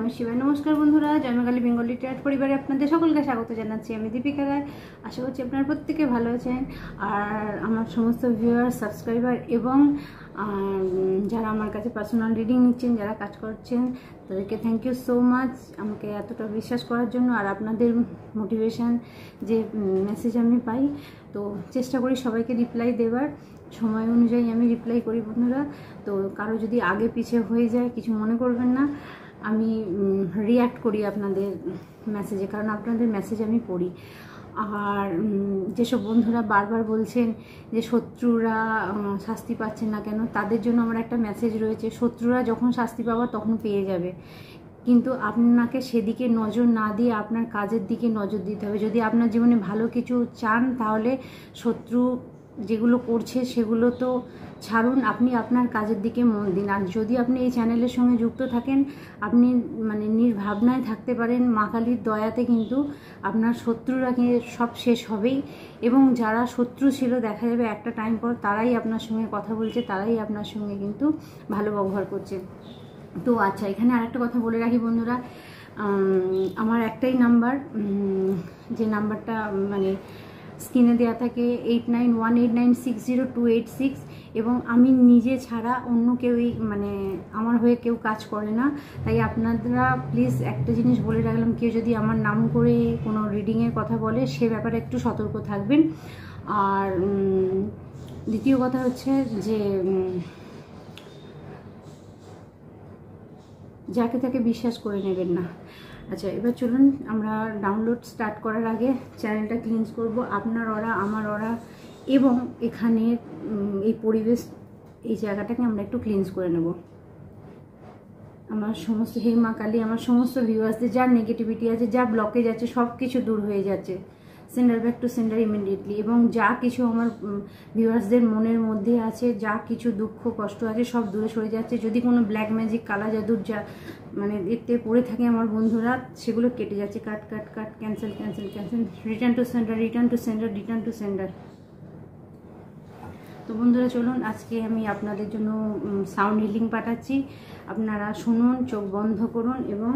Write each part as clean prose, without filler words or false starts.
নমঃ শিবায়। নমস্কার বন্ধুরা, জন্মকালী বেঙ্গলি ট্যাট পরিবারে আপনাদের সকলকে স্বাগত জানাচ্ছি। আমি দীপিকা রায়। আশা করছি আপনারা প্রত্যেকে ভালো আছেন। আর আমার সমস্ত ভিউয়ার, সাবস্ক্রাইবার এবং যারা আমার কাছে পার্সোনাল রিডিং নিচ্ছেন, যারা কাজ করছেন, তাদেরকে থ্যাংক ইউ সো মাচ আমাকে এতটা বিশ্বাস করার জন্য। আর আপনাদের মোটিভেশন যে মেসেজ আমি পাই, তো চেষ্টা করি সবাইকে রিপ্লাই দেওয়ার, সময় অনুযায়ী আমি রিপ্লাই করি বন্ধুরা। তো কারো যদি আগে পিছে হয়ে যায় কিছু মনে করবেন না, আমি রিয়্যাক্ট করি আপনাদের মেসেজে, কারণ আপনাদের মেসেজ আমি পড়ি। আর যেসব বন্ধুরা বারবার বলছেন যে শত্রুরা শাস্তি পাচ্ছেন না কেন, তাদের জন্য আমার একটা মেসেজ রয়েছে। শত্রুরা যখন শাস্তি পাওয়ার তখন পেয়ে যাবে, কিন্তু আপনাকে সেদিকে নজর না দিয়ে আপনার কাজের দিকে নজর দিতে হবে। যদি আপনার জীবনে ভালো কিছু চান, তাহলে শত্রু যেগুলো করছে সেগুলো তো ছাড়ুন, আপনি আপনার কাজের দিকে মন দিন। আর যদি আপনি এই চ্যানেলের সঙ্গে যুক্ত থাকেন, আপনি মানে নির্ভাবনায় থাকতে পারেন, মা কালীর দয়াতে কিন্তু আপনার শত্রুরা সব শেষ হবেই। এবং যারা শত্রু ছিল, দেখা যাবে একটা টাইম পর তারাই আপনার সঙ্গে কথা বলছে, তারাই আপনার সঙ্গে কিন্তু ভালো ব্যবহার করছে। তো আচ্ছা, এখানে আরেকটা কথা বলে রাখি বন্ধুরা, আমার একটাই নাম্বার, যে নাম্বারটা মানে স্ক্রিনে দেওয়া থাকে 8918960286, এবং আমি নিজে ছাড়া অন্য কেউই মানে আমার হয়ে কেউ কাজ করে না। তাই আপনারা প্লিজ একটা জিনিস বলে রাখলাম, কেউ যদি আমার নাম করে কোনো রিডিংয়ের কথা বলে, সে ব্যাপারে একটু সতর্ক থাকবেন। আর দ্বিতীয় কথা হচ্ছে যে যাকে তাকে বিশ্বাস করে নেবেন না। আচ্ছা, এবার চলুন আমরা ডাউনলোড স্টার্ট করার আগে চ্যানেলটা ক্লিনজ করব। আপনার অরা, আমার অরা এবং এখানে এই পরিবেশ, এই জায়গাটাকে আমরা একটু ক্লিনজ করে নেব। আমার সমস্ত, হে মা কালী, আমার সমস্ত ভিউয়ার্সদের যা নেগেটিভিটি আছে, যা ব্লকেজ আছে, সব কিছু দূর হয়ে যাচ্ছে। Sender back to sender immediately. এবং যা কিছু আমার ভিউয়ার্সদের মনের মধ্যে আছে, যা কিছু দুঃখ কষ্ট আছে, সব দূরে সরে যাচ্ছে। যদি কোনো ব্ল্যাক ম্যাজিক, কালা জাদুর যা মানে দেখতে পড়ে থাকে আমার বন্ধুরা, সেগুলো কেটে যাচ্ছে। Cut cut cut, cancel cancel cancel, return to sender, return to sender, return to sender. তো বন্ধুরা চলুন, আজকে আমি আপনাদের জন্য সাউন্ড হিলিং পাঠাচ্ছি। আপনারা শুনুন, চোখ বন্ধ করুন এবং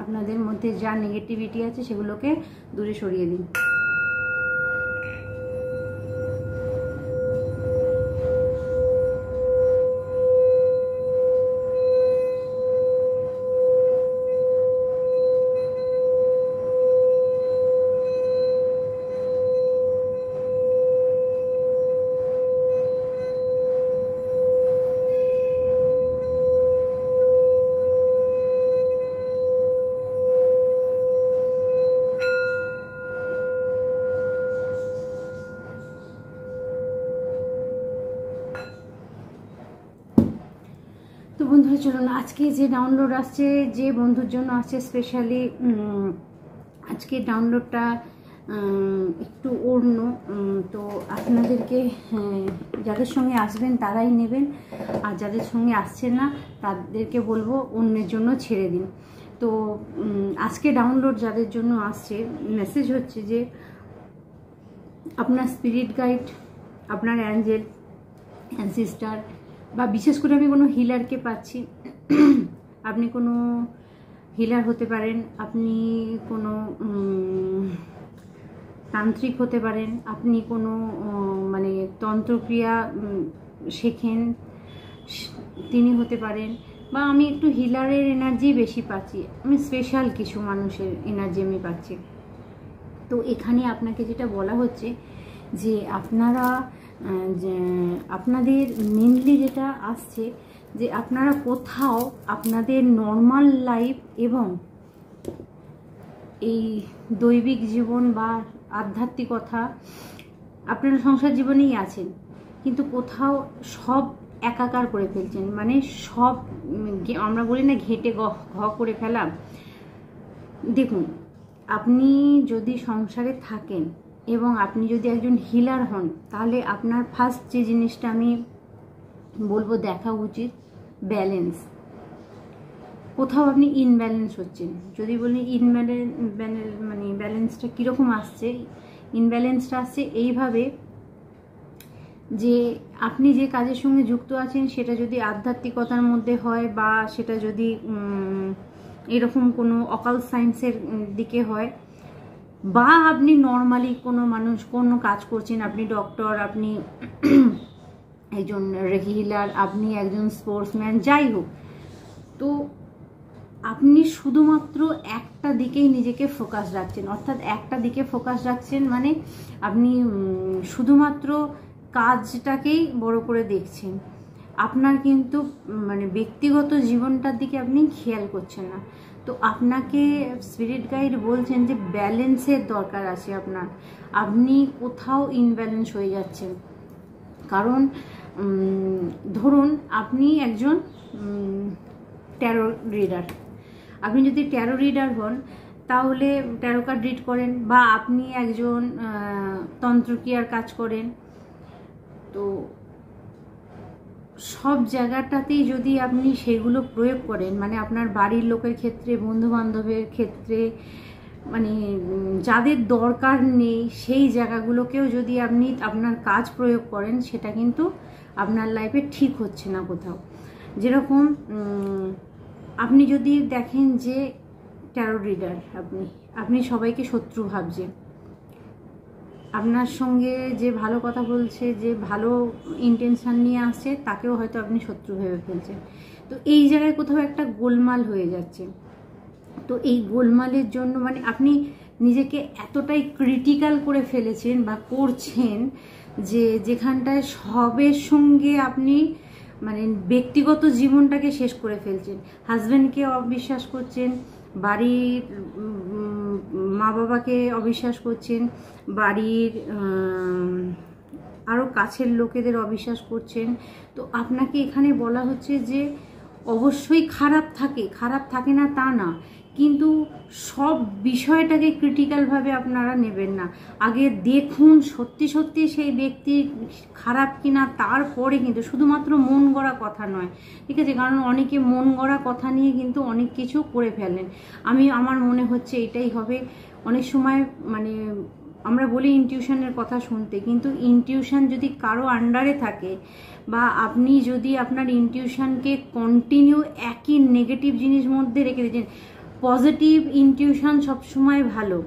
আপনাদের মধ্যে যা নেগেটিভিটি আছে সেগুলোকে দূরে সরিয়ে দিন। তো বন্ধুরা চলুন, আজকে যে ডাউনলোড আসছে, যে বন্ধুর জন্য আসছে স্পেশালি, আজকে ডাউনলোডটা একটু অন্য। তো আপনাদেরকে যাদের সঙ্গে আসবেন তারাই নেবেন, আর যাদের সঙ্গে আসছেন না তাদেরকে বলবো অন্যের জন্য ছেড়ে দিন। তো আজকে ডাউনলোড যাদের জন্য আসছে, মেসেজ হচ্ছে যে আপনার স্পিরিট গাইড, আপনার অ্যাঞ্জেল, অ্যানসিস্টার, বা বিশেষ করে আমি কোনো হিলারকে পাচ্ছি। আপনি কোনো হিলার হতে পারেন, আপনি কোনো তান্ত্রিক হতে পারেন, আপনি কোনো মানে তন্ত্রক্রিয়া শেখেন, তিনি হতে পারেন, বা আমি একটু হিলারের এনার্জি বেশি পাচ্ছি, আমি স্পেশাল কিছু মানুষের এনার্জি আমি পাচ্ছি। তো এখানে আপনাকে যেটা বলা হচ্ছে যে আপনারা আপনাদের মেনলি যেটা আসছে যে আপনারা কোথাও আপনাদের নর্মাল লাইফ এবং এই দৈবিক জীবন বা আধ্যাত্মিকতা, আপনারা সংসার জীবনেই আছেন, কিন্তু কোথাও সব একাকার করে ফেলছেন। মানে সব, আমরা বলি না ঘেটে ঘ করে ফেলা। দেখুন, আপনি যদি সংসারে থাকেন এবং আপনি যদি একজন হিলার হন, তাহলে আপনার ফার্স্ট যে জিনিসটা আমি বলবো দেখা উচিত, ব্যালেন্স। কোথাও আপনি ইনব্যালেন্স হচ্ছেন। যদি বলি ব্যালেন্সটা কীরকম আসছে, ইনব্যালেন্সটা আসছে এইভাবে যে আপনি যে কাজের সঙ্গে যুক্ত আছেন সেটা যদি আধ্যাত্মিকতার মধ্যে হয় বা সেটা যদি এরকম কোনো অকাল্ট সায়েন্সের দিকে হয়, বা আপনি নর্মালি কোনো মানুষ কোনো কাজ করছেন, আপনি ডক্টর, আপনি একজন হিলার, আপনি একজন স্পোর্টসম্যান, যাই হোক, তো আপনি শুধুমাত্র একটা দিকেই নিজেকে ফোকাস রাখছেন। অর্থাৎ একটা দিকে ফোকাস রাখছেন মানে আপনি শুধুমাত্র কাজটাকেই বড় করে দেখছেন, আপনার কিন্তু মানে ব্যক্তিগত জীবনটার দিকে আপনি খেয়াল করছেন না। তো আপনাকে স্পিরিট গাইড বলছেন যে ব্যালেন্সের দরকার আছে আপনার। আপনি কোথাও ইনব্যালেন্স হয়ে যাচ্ছেন। কারণ ধরুন আপনি একজন ট্যারো রিডার, আপনি যদি ট্যারো রিডার হন তাহলে ট্যারো কার্ড রিড করেন, বা আপনি একজন তন্ত্রক্রিয়ার কাজ করেন, তো সব জায়গাটাতেই যদি আপনি সেগুলো প্রয়োগ করেন, মানে আপনার বাড়ির লোকের ক্ষেত্রে, বন্ধু বান্ধবের ক্ষেত্রে, মানে যাদের দরকার নেই সেই জায়গাগুলোকেও যদি আপনি আপনার কাজ প্রয়োগ করেন, সেটা কিন্তু আপনার লাইফে ঠিক হচ্ছে না কোথাও। যেরকম আপনি যদি দেখেন যে ট্যারো রিডার, আপনি সবাইকে শত্রু ভাবছেন, আপনার সঙ্গে যে ভালো কথা বলছে, যে ভালো ইন্টেনশন নিয়ে আসছে, তাকেও হয়তো আপনি শত্রু ভেবে ফেলছেন। তো এই জায়গায় কোথাও একটা গোলমাল হয়ে যাচ্ছে। তো এই গোলমালের জন্য মানে আপনি নিজেকে এতটাই ক্রিটিক্যাল করে ফেলেছেন বা করছেন যে যেখানটায় সবের সঙ্গে আপনি মানে ব্যক্তিগত জীবনটাকে শেষ করে ফেলছেন। হাজব্যান্ডকে অবিশ্বাস করছেন, বাড়ির মা বাবাকে অবিশ্বাস করছেন, বাড়ির আরও কাছের লোকেদের অবিশ্বাস করছেন। তো আপনাকে এখানে বলা হচ্ছে যে অবশ্যই খারাপ থাকে না তা না, কিন্তু সব বিষয়টাকে ক্রিটিক্যালভাবে আপনারা নেবেন না। আগে দেখুন সত্যি সত্যি সেই ব্যক্তি খারাপ কিনা, তারপরে কিন্তু শুধুমাত্র মন গড়া কথা নয়, ঠিক আছে? কারণ অনেকে মন গড়া কথা নিয়ে কিন্তু অনেক কিছু করে ফেলেন। আমার মনে হচ্ছে এটাই হবে। অনেক সময় মানে আমরা বলি ইনটিউশনের কথা শুনতে, কিন্তু ইনটিউশন যদি কারো আন্ডারে থাকে, বা আপনি যদি আপনার ইনটিউশনকে কন্টিনিউ একই নেগেটিভ জিনিস মধ্যে রেখে দিয়েছেন, পজিটিভ ইনটিউশন সবসময় ভালো,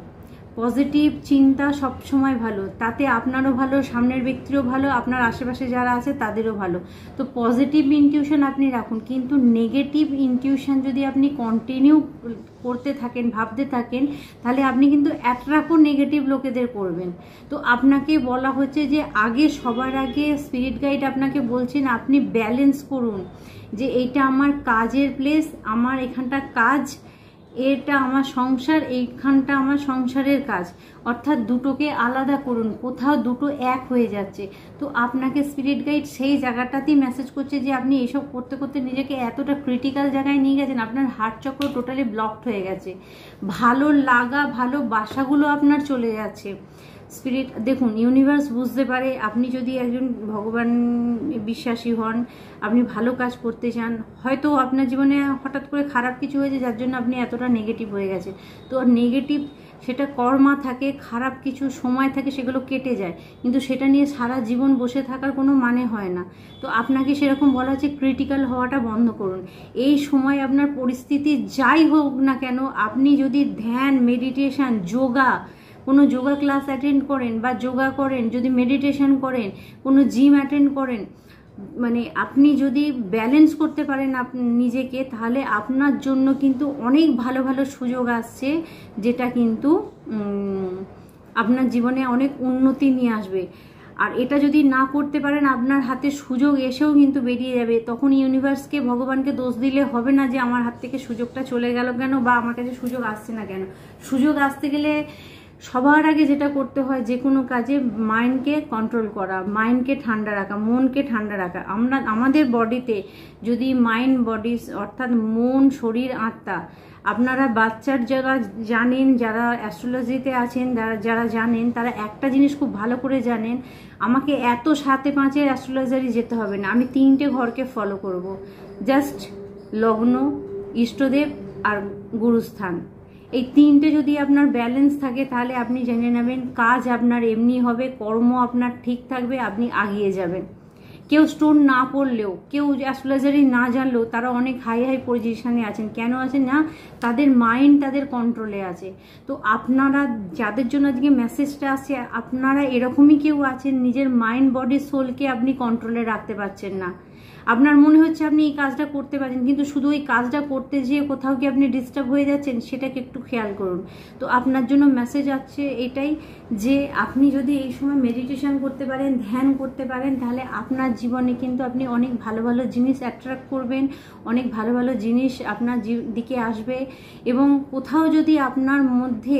পজিটিভ চিন্তা সবসময় ভালো, তাতে আপনারও ভালো, সামনের ব্যক্তিরও ভালো, আপনার আশেপাশে যারা আছে তাদেরও ভালো। তো পজিটিভ ইনটিউশন আপনি রাখুন, কিন্তু নেগেটিভ ইনটিউশন যদি আপনি কন্টিনিউ করতে থাকেন, ভাবতে থাকেন, তাহলে আপনি কিন্তু অ্যাট্রাক্টও নেগেটিভ লোকেদের করবেন। তো আপনাকে বলা হচ্ছে যে সবার আগে স্পিরিট গাইড আপনাকে বলছেন আপনি ব্যালেন্স করুন, যে এইটা আমার কাজের প্লেস, আমার এখানটা কাজ, এটা আমার সংসার, এইখানটা আমার সংসারের কাজ। অর্থাৎ দুটোকে আলাদা করুন, কোথাও দুটো এক হয়ে যাচ্ছে। তো আপনাকে স্পিরিট গাইড সেই জায়গাটাতেই মেসেজ করছে যে আপনি এসব করতে করতে নিজেকে এতটা ক্রিটিক্যাল জায়গায় নিয়ে গেছেন, আপনার হার্ট চক্র টোটালি ব্লকড হয়ে গেছে, ভালো লাগা ভালোবাসাগুলো আপনার চলে যাচ্ছে। স্পিরিট দেখুন, ইউনিভার্স বুঝতে পারে আপনি যদি একজন ভগবান বিশ্বাসী হন, আপনি ভালো কাজ করতে চান, হয়তো আপনার জীবনে হঠাৎ করে খারাপ কিছু হয়েছে যার জন্য আপনি এতটা নেগেটিভ হয়ে গেছে। তো নেগেটিভ সেটা কর্মা থাকে, খারাপ কিছু সময় থাকে, সেগুলো কেটে যায়, কিন্তু সেটা নিয়ে সারা জীবন বসে থাকার কোনো মানে হয় না। তো আপনাকে সেরকম বলা হচ্ছে ক্রিটিক্যাল হওয়াটা বন্ধ করুন। এই সময় আপনার পরিস্থিতি যাই হোক না কেন, আপনি যদি ধ্যান, মেডিটেশন, কোনো যোগা ক্লাস অ্যাটেন্ড করেন বা যোগা করেন, যদি মেডিটেশন করেন, কোনো জিম অ্যাটেন্ড করেন, মানে আপনি যদি ব্যালেন্স করতে পারেন নিজেকে, তাহলে আপনার জন্য কিন্তু অনেক ভালো ভালো সুযোগ আসছে, যেটা কিন্তু আপনার জীবনে অনেক উন্নতি নিয়ে আসবে। আর এটা যদি না করতে পারেন, আপনার হাতে সুযোগ এসেও কিন্তু বেরিয়ে যাবে। তখন ইউনিভার্সকে, ভগবানকে দোষ দিলে হবে না যে আমার হাত থেকে সুযোগটা চলে গেল কেন, বা আমার কাছে সুযোগ আসছে না কেন। সুযোগ আসতে গেলে সবার আগে যেটা করতে হয় যে কোনো কাজে, মাইন্ডকে কন্ট্রোল করা, মাইন্ডকে ঠান্ডা রাখা, মনকে ঠান্ডা রাখা। আমাদের বডিতে যদি মাইন্ড, বডি অর্থাৎ মন, শরীর, আত্মা, আপনারা বাচ্চার যারা জানেন, যারা অ্যাস্ট্রোলজিতে আছেন, যারা জানেন, তারা একটা জিনিস খুব ভালো করে জানেন, আমাকে এত 7-5 অ্যাস্ট্রোলজারি যেতে হবে না, আমি 3টে ঘরকে ফলো করব। জাস্ট লগ্ন, ইষ্টদেব আর গুরুস্থান, এই তিনটে যদি আপনার ব্যালেন্স থাকে তাহলে আপনি জেনে নেবেন কাজ আপনার এমনি হবে, কর্ম আপনার ঠিক থাকবে, আপনি আগিয়ে যাবেন। কেউ স্টোন না পড়লেও, কেউ অ্যাস্ট্রোলজারি না জানলেও তারা অনেক হাই হাই পজিশনে আছেন। কেন আছেন না? তাদের মাইন্ড তাদের কন্ট্রোলে আছে। তো আপনারা যাদের জন্য আজকে মেসেজটা আসছে, আপনারা এরকমই কেউ আছেন, নিজের মাইন্ড বডি সোলকে আপনি কন্ট্রোলে রাখতে পারছেন না। আপনার মনে হচ্ছে আপনি এই কাজটা করতে পারেন, কিন্তু শুধু ওই কাজটা করতে যেয়ে কোথাও কি আপনি ডিস্টার্ব হয়ে যাচ্ছেন, সেটাকে একটু খেয়াল করুন। তো আপনার জন্য মেসেজ আসছে এটাই, যে আপনি যদি এই সময় মেডিটেশন করতে পারেন, ধ্যান করতে পারেন, তাহলে আপনার জীবনে কিন্তু আপনি অনেক ভালো ভালো জিনিস অ্যাট্রাক্ট করবেন, অনেক ভালো ভালো জিনিস আপনার দিকে আসবে। এবং কোথাও যদি আপনার মধ্যে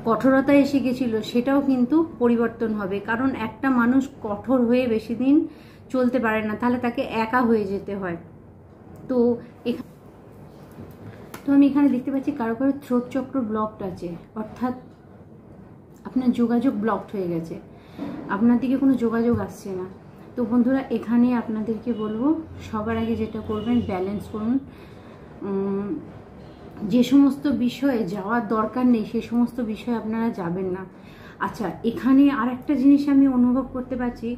কঠোরতা এসে গেছিল, সেটাও কিন্তু পরিবর্তন হবে। কারণ একটা মানুষ কঠোর হয়ে বেশি দিন চলতে পারে না, তাহলে তাকে একা হয়ে যেতে হয়। তো আমি এখানে দেখতে পাচ্ছি কারো কারো থ্রোট চক্র ব্লকড আছে, অর্থাৎ আপনার যোগাযোগ ব্লকড হয়ে গেছে, আপনার দিকে কোনো যোগাযোগ আসছে না। তো বন্ধুরা, এখানে আপনাদেরকে বলবো সবার আগে যেটা করবেন, ব্যালেন্স করুন। যে সমস্ত বিষয়ে যাওয়ার দরকার নেই সে সমস্ত বিষয়ে আপনারা যাবেন না। আচ্ছা, এখানে আর একটা জিনিস আমি অনুভব করতে পারছি,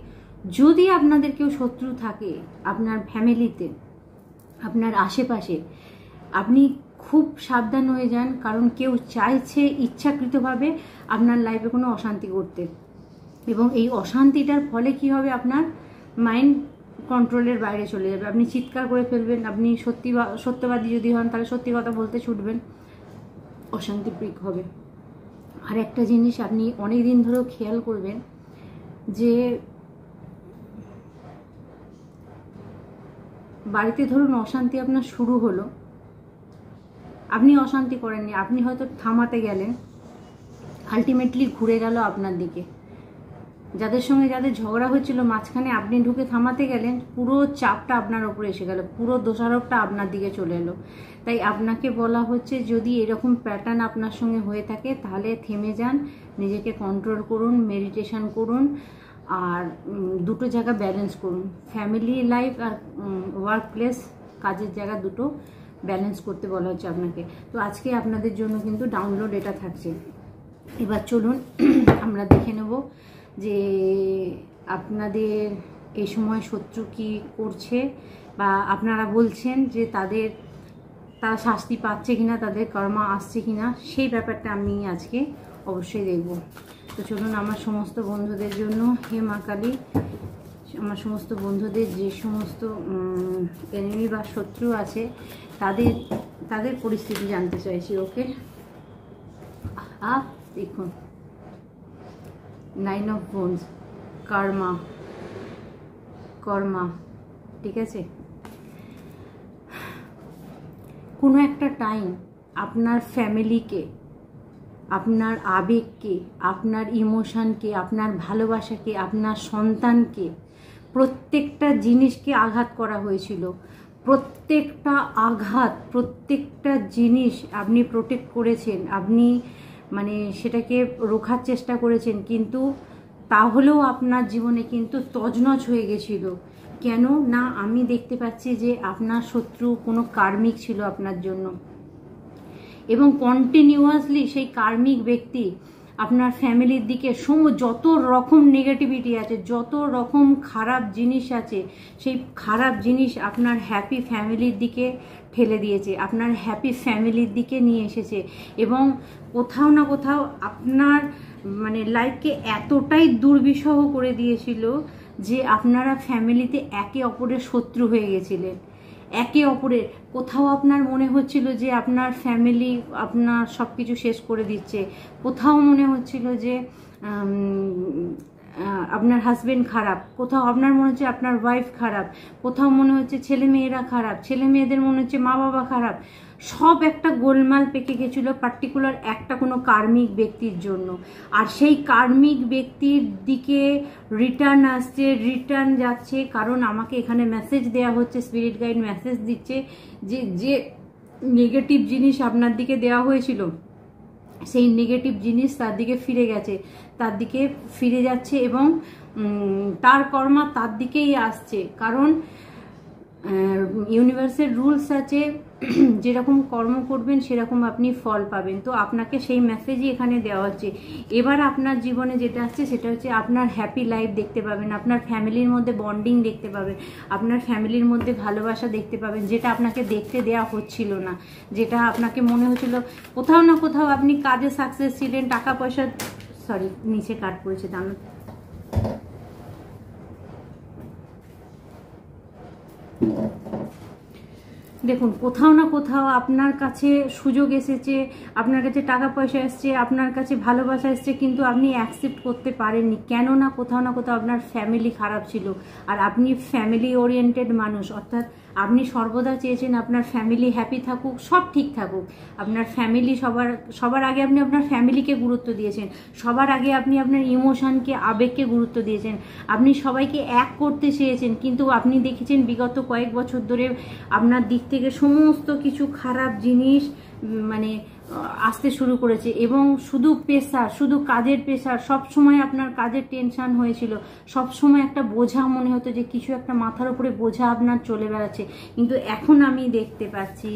যদি আপনাদের কেউ শত্রু থাকে আপনার ফ্যামিলিতে, আপনার আশেপাশে, আপনি খুব সাবধান হয়ে যান। কারণ কেউ চাইছে ইচ্ছাকৃতভাবে আপনার লাইফে কোনো অশান্তি করতে, এবং এই অশান্তিটার ফলে কি হবে, আপনার মাইন্ড কন্ট্রোলের বাইরে চলে যাবে, আপনি চিৎকার করে ফেলবেন। আপনি সত্যবাদী যদি হন তাহলে সত্যি কথা বলতে ছুটবেন, অশান্তি ব্রেক হবে। আর একটা জিনিস আপনি অনেক দিন ধরেও খেয়াল করবেন, যে বাড়িতে ধরুন অশান্তি আপনার শুরু হলো, আপনি অশান্তি করেননি, আপনি হয়তো থামাতে গেলেন, আলটিমেটলি ঘুরে গেল আপনার দিকে। যাদের সঙ্গে যাদের ঝগড়া হচ্ছিল, মাঝখানে আপনি ঢুকে থামাতে গেলেন, পুরো চাপটা আপনার ওপরে এসে গেল, পুরো দোষারোপটা আপনার দিকে চলে এলো। তাই আপনাকে বলা হচ্ছে, যদি এরকম প্যাটার্ন আপনার সঙ্গে হয়ে থাকে তাহলে থেমে যান, নিজেকে কন্ট্রোল করুন, মেডিটেশন করুন, আর দুটো জায়গা ব্যালেন্স করুন। ফ্যামিলি লাইফ আর ওয়ার্ক প্লেস, কাজের জায়গা দুটো ব্যালেন্স করতে বলা হচ্ছে আপনাকে। তো আজকে আপনাদের জন্য কিন্তু ডাউনলোড এটা থাকছে। এবার চলুন আমরা দেখে নেব যে আপনাদের এই সময় শত্রু কি করছে, বা আপনারা বলছেন যে তারা শাস্তি পাচ্ছে কিনা, তাদের কর্মা আসছে কিনা, সেই ব্যাপারটা আমি আজকে অবশ্যই দেখব। তো চলুন, আমার সমস্ত বন্ধুদের জন্য, হে মা কালী, আমার সমস্ত বন্ধুদের যে সমস্ত এনিমি বা শত্রু আছে তাদের পরিস্থিতি জানতে চাইছি। ওকে, দেখুন, 9 of Wands, কর্মা, ঠিক আছে। কোনো একটা টাইম আপনার ফ্যামিলিকে, আপনার আবেগকে, আপনার ইমোশনকে, আপনার ভালোবাসাকে, আপনার সন্তানকে, প্রত্যেকটা জিনিসকে আঘাত করা হয়েছিল। প্রত্যেকটা আঘাত, প্রত্যেকটা জিনিস আপনি প্রোটেক্ট করেছেন, আপনি মানে সেটাকে রোখার চেষ্টা করেছেন, কিন্তু তাহলেও আপনার জীবনে কিন্তু তছনছ হয়ে গেছিল। কেন না, আমি দেখতে পাচ্ছি যে আপনার শত্রু কোনো কার্মিক ছিল আপনার জন্য, এবং কন্টিনিউয়াসলি সেই কার্মিক ব্যক্তি আপনার ফ্যামিলির দিকে যত রকম নেগেটিভিটি আছে, যত রকম খারাপ জিনিস আছে, সেই খারাপ জিনিস আপনার হ্যাপি ফ্যামিলির দিকে ঠেলে দিয়েছে, আপনার হ্যাপি ফ্যামিলির দিকে নিয়ে এসেছে, এবং কোথাও না কোথাও আপনার মানে লাইফকে এতটাই দুর্বিষহ করে দিয়েছিল যে আপনারা ফ্যামিলিতে একে অপরের শত্রু হয়ে গেছিলেন। একে অপরের, কোথাও আপনার মনে হচ্ছিল যে আপনার ফ্যামিলি আপনার সব কিছু শেষ করে দিচ্ছে, কোথাও মনে হচ্ছিল যে আপনার হাজবেন্ড খারাপ, কোথাও আপনার মনে হচ্ছে আপনার ওয়াইফ খারাপ, কোথাও মনে হচ্ছে ছেলে মেয়েরা খারাপ, ছেলে মেয়েদের মনে হচ্ছে মা বাবা খারাপ। সব একটা গোলমাল পেকে গেছিল পার্টিকুলার একটা কোনো কার্মিক ব্যক্তির জন্য। আর সেই কার্মিক ব্যক্তির দিকে রিটার্ন আসছে, রিটার্ন যাচ্ছে, কারণ আমাকে এখানে মেসেজ দেওয়া হচ্ছে, স্পিরিট গাইড মেসেজ দিচ্ছে যে নেগেটিভ জিনিস আপনার দিকে দেওয়া হয়েছিল, সেই নেগেটিভ জিনিস তার দিকে ফিরে গেছে, তার দিকে ফিরে যাচ্ছে, এবং তার কর্মা তার দিকেই আসছে। কারণ ইউনিভার্সের রুলস আছে, যেরকম কর্ম করবেন সেরকম আপনি ফল পাবেন। তো আপনাকে সেই মেসেজই এখানে দেওয়া হচ্ছে। এবার আপনার জীবনে যেটা আসছে সেটা হচ্ছে আপনার হ্যাপি লাইফ দেখতে পাবেন, আপনার ফ্যামিলির মধ্যে বন্ডিং দেখতে পাবেন, আপনার ফ্যামিলির মধ্যে ভালোবাসা দেখতে পাবেন, যেটা আপনাকে দেখতে দেওয়া হচ্ছিল না, যেটা আপনাকে মনে হচ্ছিল কোথাও না কোথাও আপনি কাজে সাকসেস ছিলেন, টাকা পয়সা, সরি নিচে কাট পড়েছে দাম। দেখুন কোথাও না কোথাও আপনার কাছে সুযোগ এসেছে, আপনার কাছে টাকা পয়সা এসছে, আপনার কাছে ভালোবাসা এসছে, কিন্তু আপনি অ্যাকসেপ্ট করতে পারেননি। কেননা কোথাও না কোথাও আপনার ফ্যামিলি খারাপ ছিল, আর আপনি ফ্যামিলি ওরিয়েন্টেড মানুষ, অর্থাৎ আপনি সর্বদা চেয়েছেন আপনার ফ্যামিলি হ্যাপি থাকুক, সব ঠিক থাকুক। আপনার ফ্যামিলি সবার আগে আপনি আপনার ফ্যামিলিকে গুরুত্ব দিয়েছেন, সবার আগে আপনি আপনার ইমোশনকে, আবেগকে গুরুত্ব দিয়েছেন, আপনি সবাইকে এক করতে চেয়েছেন। কিন্তু আপনি দেখেছেন বিগত কয়েক বছর ধরে আপনার দিক থেকে সমস্ত কিছু খারাপ জিনিস মানে আসতে শুরু করেছে, এবং শুধু প্রেসার, শুধু কাজের প্রেসার, সবসময় আপনার কাজের টেনশন হয়েছিল, সবসময় একটা বোঝা মনে হতো যে কিছু একটা মাথার উপরে বোঝা আপনার চলে বেড়াচ্ছে। কিন্তু এখন আমি দেখতে পাচ্ছি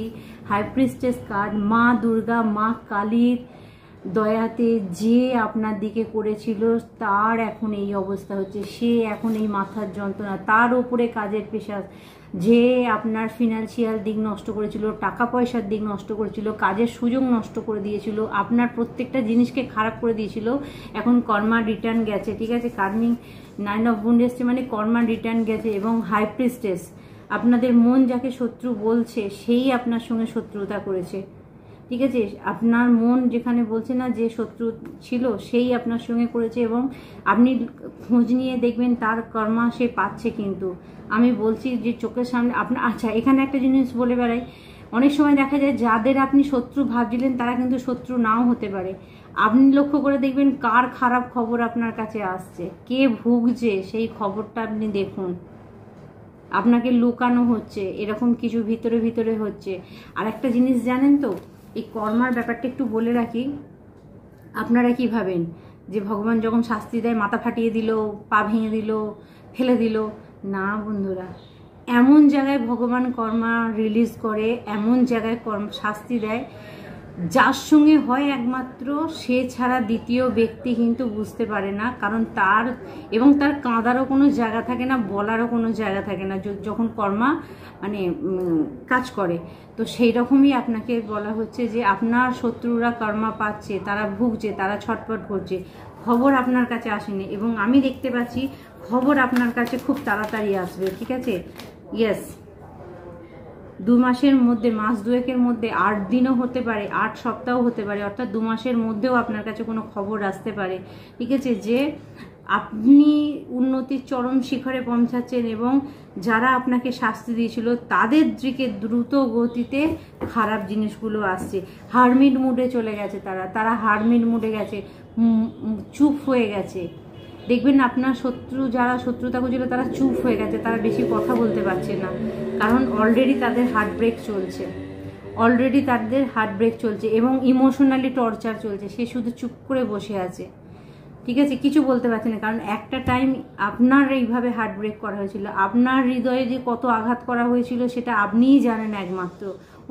হাই প্রিস্টেস কার্ড, মা দুর্গা, মা কালীর দয়াতে যে আপনার দিকে করেছিল তার এখন এই অবস্থা হচ্ছে। সে এখন এই মাথার যন্ত্রণা, তার উপরে কাজের প্রেসার, যে আপনার ফিনান্সিয়াল দিক নষ্ট করেছিল, টাকা পয়সার দিক নষ্ট করেছিল, কাজের সুযোগ নষ্ট করে দিয়েছিল, আপনার প্রত্যেকটা জিনিসকে খারাপ করে দিয়েছিল, এখন কর্মা রিটার্ন গেছে। ঠিক আছে, কার্মিং 9 অফ ওয়ান্ডস এসছে, মানে কর্মা রিটার্ন গেছে। এবং হাই প্রিস্টেস, আপনাদের মন যাকে শত্রু বলছে সেই আপনার সঙ্গে শত্রুতা করেছে। ঠিক আছে, আপনার মন যেখানে বলছে না যে শত্রু ছিল, সেই আপনার সঙ্গে করেছে, এবং আপনি খোঁজ নিয়ে দেখবেন তার কর্মা সে পাচ্ছে। কিন্তু আমি বলছি যে চোখের সামনে আপনার, আচ্ছা এখানে একটা জিনিস বলে বেড়াই, অনেক সময় দেখা যায় যাদের আপনি শত্রু ভাবছিলেন তারা কিন্তু শত্রু নাও হতে পারে। আপনি লক্ষ্য করে দেখবেন কার খারাপ খবর আপনার কাছে আসছে, কে ভুগছে সেই খবরটা আপনি দেখুন। আপনাকে লুকানো হচ্ছে, এরকম কিছু ভিতরে ভিতরে হচ্ছে। আর একটা জিনিস জানেন তো, এই কর্মার ব্যাপারটা একটু বলে রাখি। আপনারা কি ভাবেন যে ভগবান যখন শাস্তি দেয় মাথা ফাটিয়ে দিল, পা ভেঙে দিল, ফেলে দিল? না বন্ধুরা, এমন জায়গায় ভগবান কর্মা রিলিজ করে, এমন জায়গায় শাস্তি দেয় যার সঙ্গে হয় একমাত্র সে ছাড়া দ্বিতীয় ব্যক্তি কিন্তু বুঝতে পারে না। কারণ তার কাঁদারও কোনো জায়গা থাকে না, বলারও কোনো জায়গা থাকে না যখন কর্মা মানে কাজ করে। তো সেই রকমই আপনাকে বলা হচ্ছে যে আপনার শত্রুরা কর্মা পাচ্ছে, তারা ভুগছে, তারা ছটফট করছে, খবর আপনার কাছে আসেনি, এবং আমি দেখতে পাচ্ছি খবর আপনার কাছে খুব তাড়াতাড়ি আসবে। ঠিক আছে, ইয়েস, 2 মাসের মধ্যে, মাস 2-এর মধ্যে, 8 দিনও হতে পারে, 8 সপ্তাহ হতে পারে, অর্থাৎ 2 মাসের মধ্যেও আপনার কাছে কোনো খবর আসতে পারে। ঠিক আছে, যে আপনি উন্নতির চরম শিখরে পৌঁছাচ্ছেন, এবং যারা আপনাকে শাস্তি দিয়েছিল তাদের দিকে দ্রুত গতিতে খারাপ জিনিসগুলো আসছে। হারমিট মুডে চলে গেছে, তারা হারমিট মুডে গেছে, চুপ হয়ে গেছে। দেখবেন আপনার শত্রু যারা শত্রুতা করছিল তারা চুপ হয়ে গেছে, তারা বেশি কথা বলতে পারছে না, কারণ অলরেডি তাদের হার্ট ব্রেক চলছে, এবং ইমোশনালি টর্চার চলছে। সে শুধু চুপ করে বসে আছে। ঠিক আছে, কিছু বলতে পারছে না, কারণ একটা টাইম আপনার এইভাবে হার্ট ব্রেক করা হয়েছিল, আপনার হৃদয়ে যে কত আঘাত করা হয়েছিল সেটা আপনিই জানেন একমাত্র,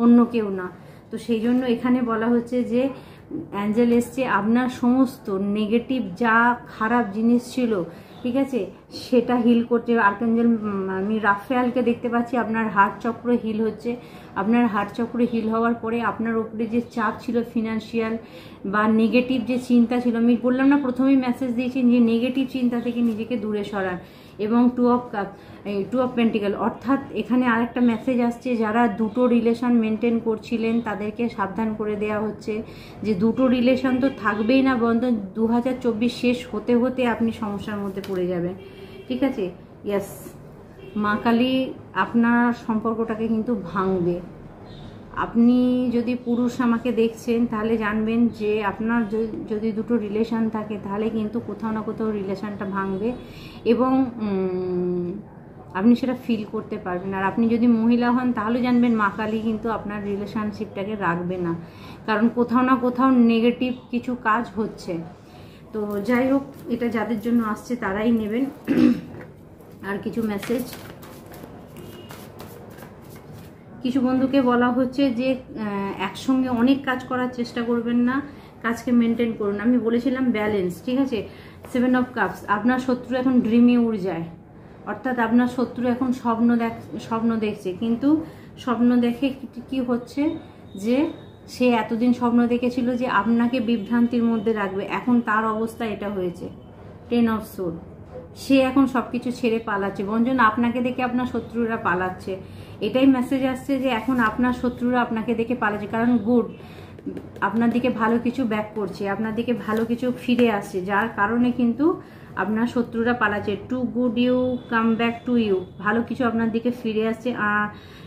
অন্য কেউ না। তো সেই জন্য এখানে বলা হচ্ছে যে অ্যাঞ্জেল এসছে আপনার সমস্ত নেগেটিভ যা খারাপ জিনিস ছিল, ঠিক আছে, সেটা হিল করছে। আর্কাঞ্জেল আমি রাফায়েলকে দেখতে পাচ্ছি, আপনার হার্ট চক্র হিল হচ্ছে। আপনার হার্ট চক্র হিল হওয়ার পরে আপনার উপরে যে চাপ ছিল ফিনান্সিয়াল বা নেগেটিভ যে চিন্তা ছিল, আমি বললাম না প্রথমেই মেসেজ দিয়েছি যে নেগেটিভ চিন্তা থেকে নিজেকে দূরে সরান। এবং 2 অফ পেন্টিকেল, অর্থাৎ এখানে আরেকটা মেসেজ আসছে, যারা দুটো রিলেশন মেনটেন করছিলেন তাদেরকে সাবধান করে দেওয়া হচ্ছে যে দুটো রিলেশন তো থাকবেই না, বরঞ্চ 2024 শেষ হতে হতে আপনি সমস্যার মধ্যে পড়ে যাবেন। ঠিক আছে, ইয়েস, মা কালী আপনার সম্পর্কটাকে কিন্তু ভাঙবে। আপনি যদি পুরুষ আমাকে দেখছেন তাহলে জানবেন যে আপনার যদি দুটো রিলেশন থাকে তাহলে কিন্তু কোথাও না কোথাও রিলেশনটা ভাঙবে, এবং আপনি সেটা ফিল করতে পারবেন। আর আপনি যদি মহিলা হন তাহলে জানবেন মা কালী কিন্তু আপনার রিলেশনশিপটাকে রাখবে না, কারণ কোথাও না কোথাও নেগেটিভ কিছু কাজ হচ্ছে। তো যাই হোক, এটা যাদের জন্য আসছে তারাই নেবেন। আর কিছু মেসেজ, কিছু বন্ধুকে বলা হচ্ছে যে একসঙ্গে অনেক কাজ করার চেষ্টা করবেন না, কাজকে মেনটেন করুন। আমি বলেছিলাম ব্যালেন্স, ঠিক আছে। 7 অফ কাপস, আপনার শত্রু এখন ড্রিমে উড়ে যায়, অর্থাৎ আপনার শত্রু এখন স্বপ্ন দেখছে, কিন্তু স্বপ্ন দেখে কি হচ্ছে যে সে এতদিন স্বপ্ন দেখেছিল যে আপনাকে বিভ্রান্তির মধ্যে রাখবে, এখন তার অবস্থা এটা হয়েছে। 10 অফ সোর্ড, সে এখন সবকিছু ছেড়ে পালাচ্ছে, বঞ্জন আপনাকে দেখে আপনার শত্রুরা পালাচ্ছে। এটাই মেসেজ আসছে যে এখন আপনার শত্রুরা আপনাকে দেখে পালাচ্ছে, কারণ গুড, আপনার দিকে ভালো কিছু ব্যাক করছে, আপনার দিকে ভালো কিছু ফিরে আসছে, যার কারণে কিন্তু আপনার শত্রুরা পালাচ্ছে। To good you come back to you, ভালো কিছু আপনার দিকে ফিরে আসছে।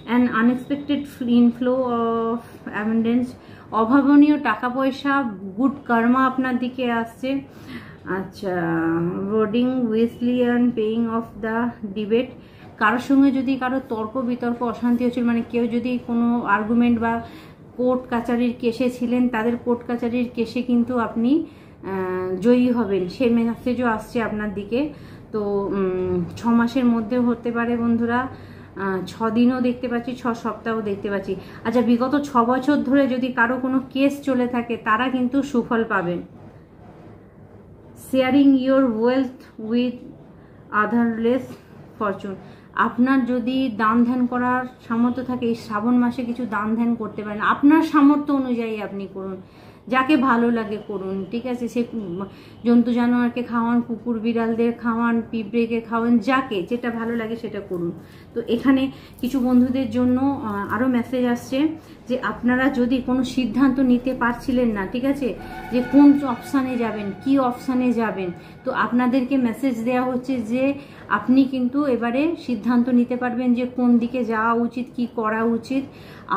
An unexpected inflow of abundance, অভাবনীয় টাকা পয়সা, গুড কর্মা আপনার দিকে আসছে। আচ্ছা, reading wisely and paying off the ডিবেট, কারোর সঙ্গে যদি কারো তর্ক বিতর্ক অশান্তি হচ্ছিল, মানে কেউ যদি কোনো আর্গুমেন্ট বা কোর্ট কাচারির কেসে ছিলেন, তাদের কোর্ট কাচারির কেসে কিন্তু আপনি জয়ী হবেন, সেই মেসেজও আসছে আপনার দিকে। তো 6 মাসের মধ্যে হতে পারে বন্ধুরা, 6 দিনও দেখতে পাচ্ছি, 6 সপ্তাহও দেখতে পাচ্ছি। আচ্ছা, বিগত 6 বছর ধরে যদি কারো কোনো কেস চলে থাকে, তারা কিন্তু সুফল পাবেন। Sharing your wealth with others less fortune, আপনার যদি দান ধ্যান করার সামর্থ্য থাকে, এই শ্রাবণ মাসে কিছু দান ধ্যান করতে পারেন, আপনার সামর্থ্য অনুযায়ী আপনি করুন, যাকে ভালো লাগে করুন, ঠিক আছে। সে জন্তু জানোয়ারকে খাওয়ান, কুকুর বিড়ালদের খাওয়ান, পিঁপড়েকে খাওয়ান, যাকে যেটা ভালো লাগে সেটা করুন। তো এখানে কিছু বন্ধুদের জন্য আরও মেসেজ আসছে যে আপনারা যদি কোনো সিদ্ধান্ত নিতে পারছিলেন না, ঠিক আছে, যে কোন অপশানে যাবেন, কি অপশানে যাবেন, তো আপনাদেরকে মেসেজ দেওয়া হচ্ছে যে আপনি কিন্তু এবারে সিদ্ধান্ত নিতে পারবেন যে কোন দিকে যাওয়া উচিত, কি করা উচিত।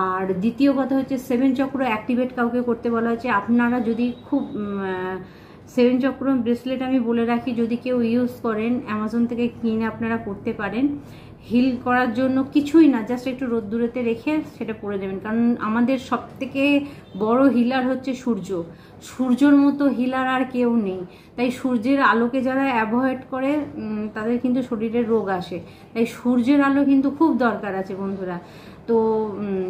আর দ্বিতীয় কথা হচ্ছে 7 চক্র অ্যাক্টিভেট কাউকে করতে বলা হচ্ছে। আপনারা যদি খুব 7 চক্র ব্রেসলেট আমি বলে রাখি, যদি কেউ ইউজ করেন, অ্যামাজন থেকে কিনে আপনারা করতে পারেন। হিল করার জন্য কিছুই না, জাস্ট একটু রোদ্দুরেতে রেখে সেটা পরে দেবেন, কারণ আমাদের সবথেকে বড় হিলার হচ্ছে সূর্য, সূর্যর মতো হিলার আর কেউ নেই। তাই সূর্যের আলোকে যারা অ্যাভয়েড করে তাদের কিন্তু শরীরে রোগ আসে, তাই সূর্যের আলো কিন্তু খুব দরকার আছে বন্ধুরা। তো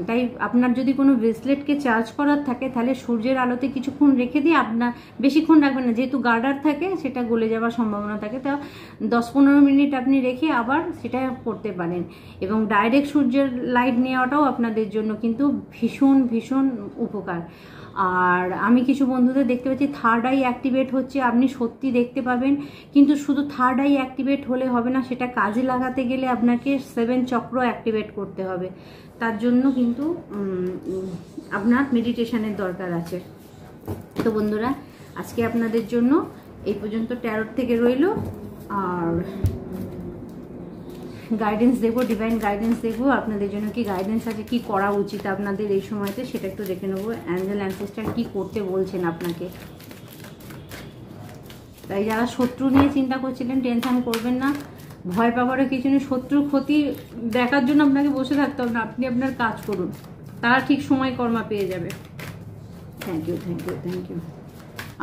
তাই আপনার যদি কোনো ব্রেসলেটকে চার্জ করার থাকে, তাহলে সূর্যের আলোতে কিছুক্ষণ রেখে দিয়ে, আপনার বেশিক্ষণ রাখবেন না, যেহেতু গার্ডার থাকে সেটা গলে যাওয়ার সম্ভাবনা থাকে, তা 10-15 মিনিট আপনি রেখে আবার সেটা করতে পারেন। এবং ডাইরেক্ট সূর্যের লাইট নেওয়াটাও আপনাদের জন্য কিন্তু ভীষণ ভীষণ উপকার। আর আমি কিছু বন্ধুদের দেখতে পাচ্ছি থার্ড আই অ্যাক্টিভেট হচ্ছে, আপনি সত্যি দেখতে পাবেন, কিন্তু শুধু থার্ড আই অ্যাক্টিভেট হলে হবে না, সেটা কাজে লাগাতে গেলে আপনাকে 7 চক্র অ্যাক্টিভেট করতে হবে, তার জন্য কিন্তু আপনার মেডিটেশনের দরকার আছে। তো বন্ধুরা, আজকে আপনাদের জন্য এই পর্যন্ত ট্যারোট থেকে রইল, আর গাইডেন্স দেবো, ডিভাইন গাইডেন্স দেখবো আপনাদের জন্য, কি গাইডেন্স আছে, কি করা উচিত আপনাদের এই সময়তে, সেটা একটু দেখে নেবো। অ্যাঞ্জেল অ্যানসেস্টার কি করতে বলছেন আপনাকে। তাই যারা শত্রু নিয়ে চিন্তা করছিলেন, টেনশন করবেন না, ভয় পাওয়ারও কিছু নেই। শত্রুর ক্ষতি দেখার জন্য আপনাকে বসে থাকতে হবে না, আপনি আপনার কাজ করুন, তারা ঠিক সময় কর্মা পেয়ে যাবে। Thank you, thank you, thank you.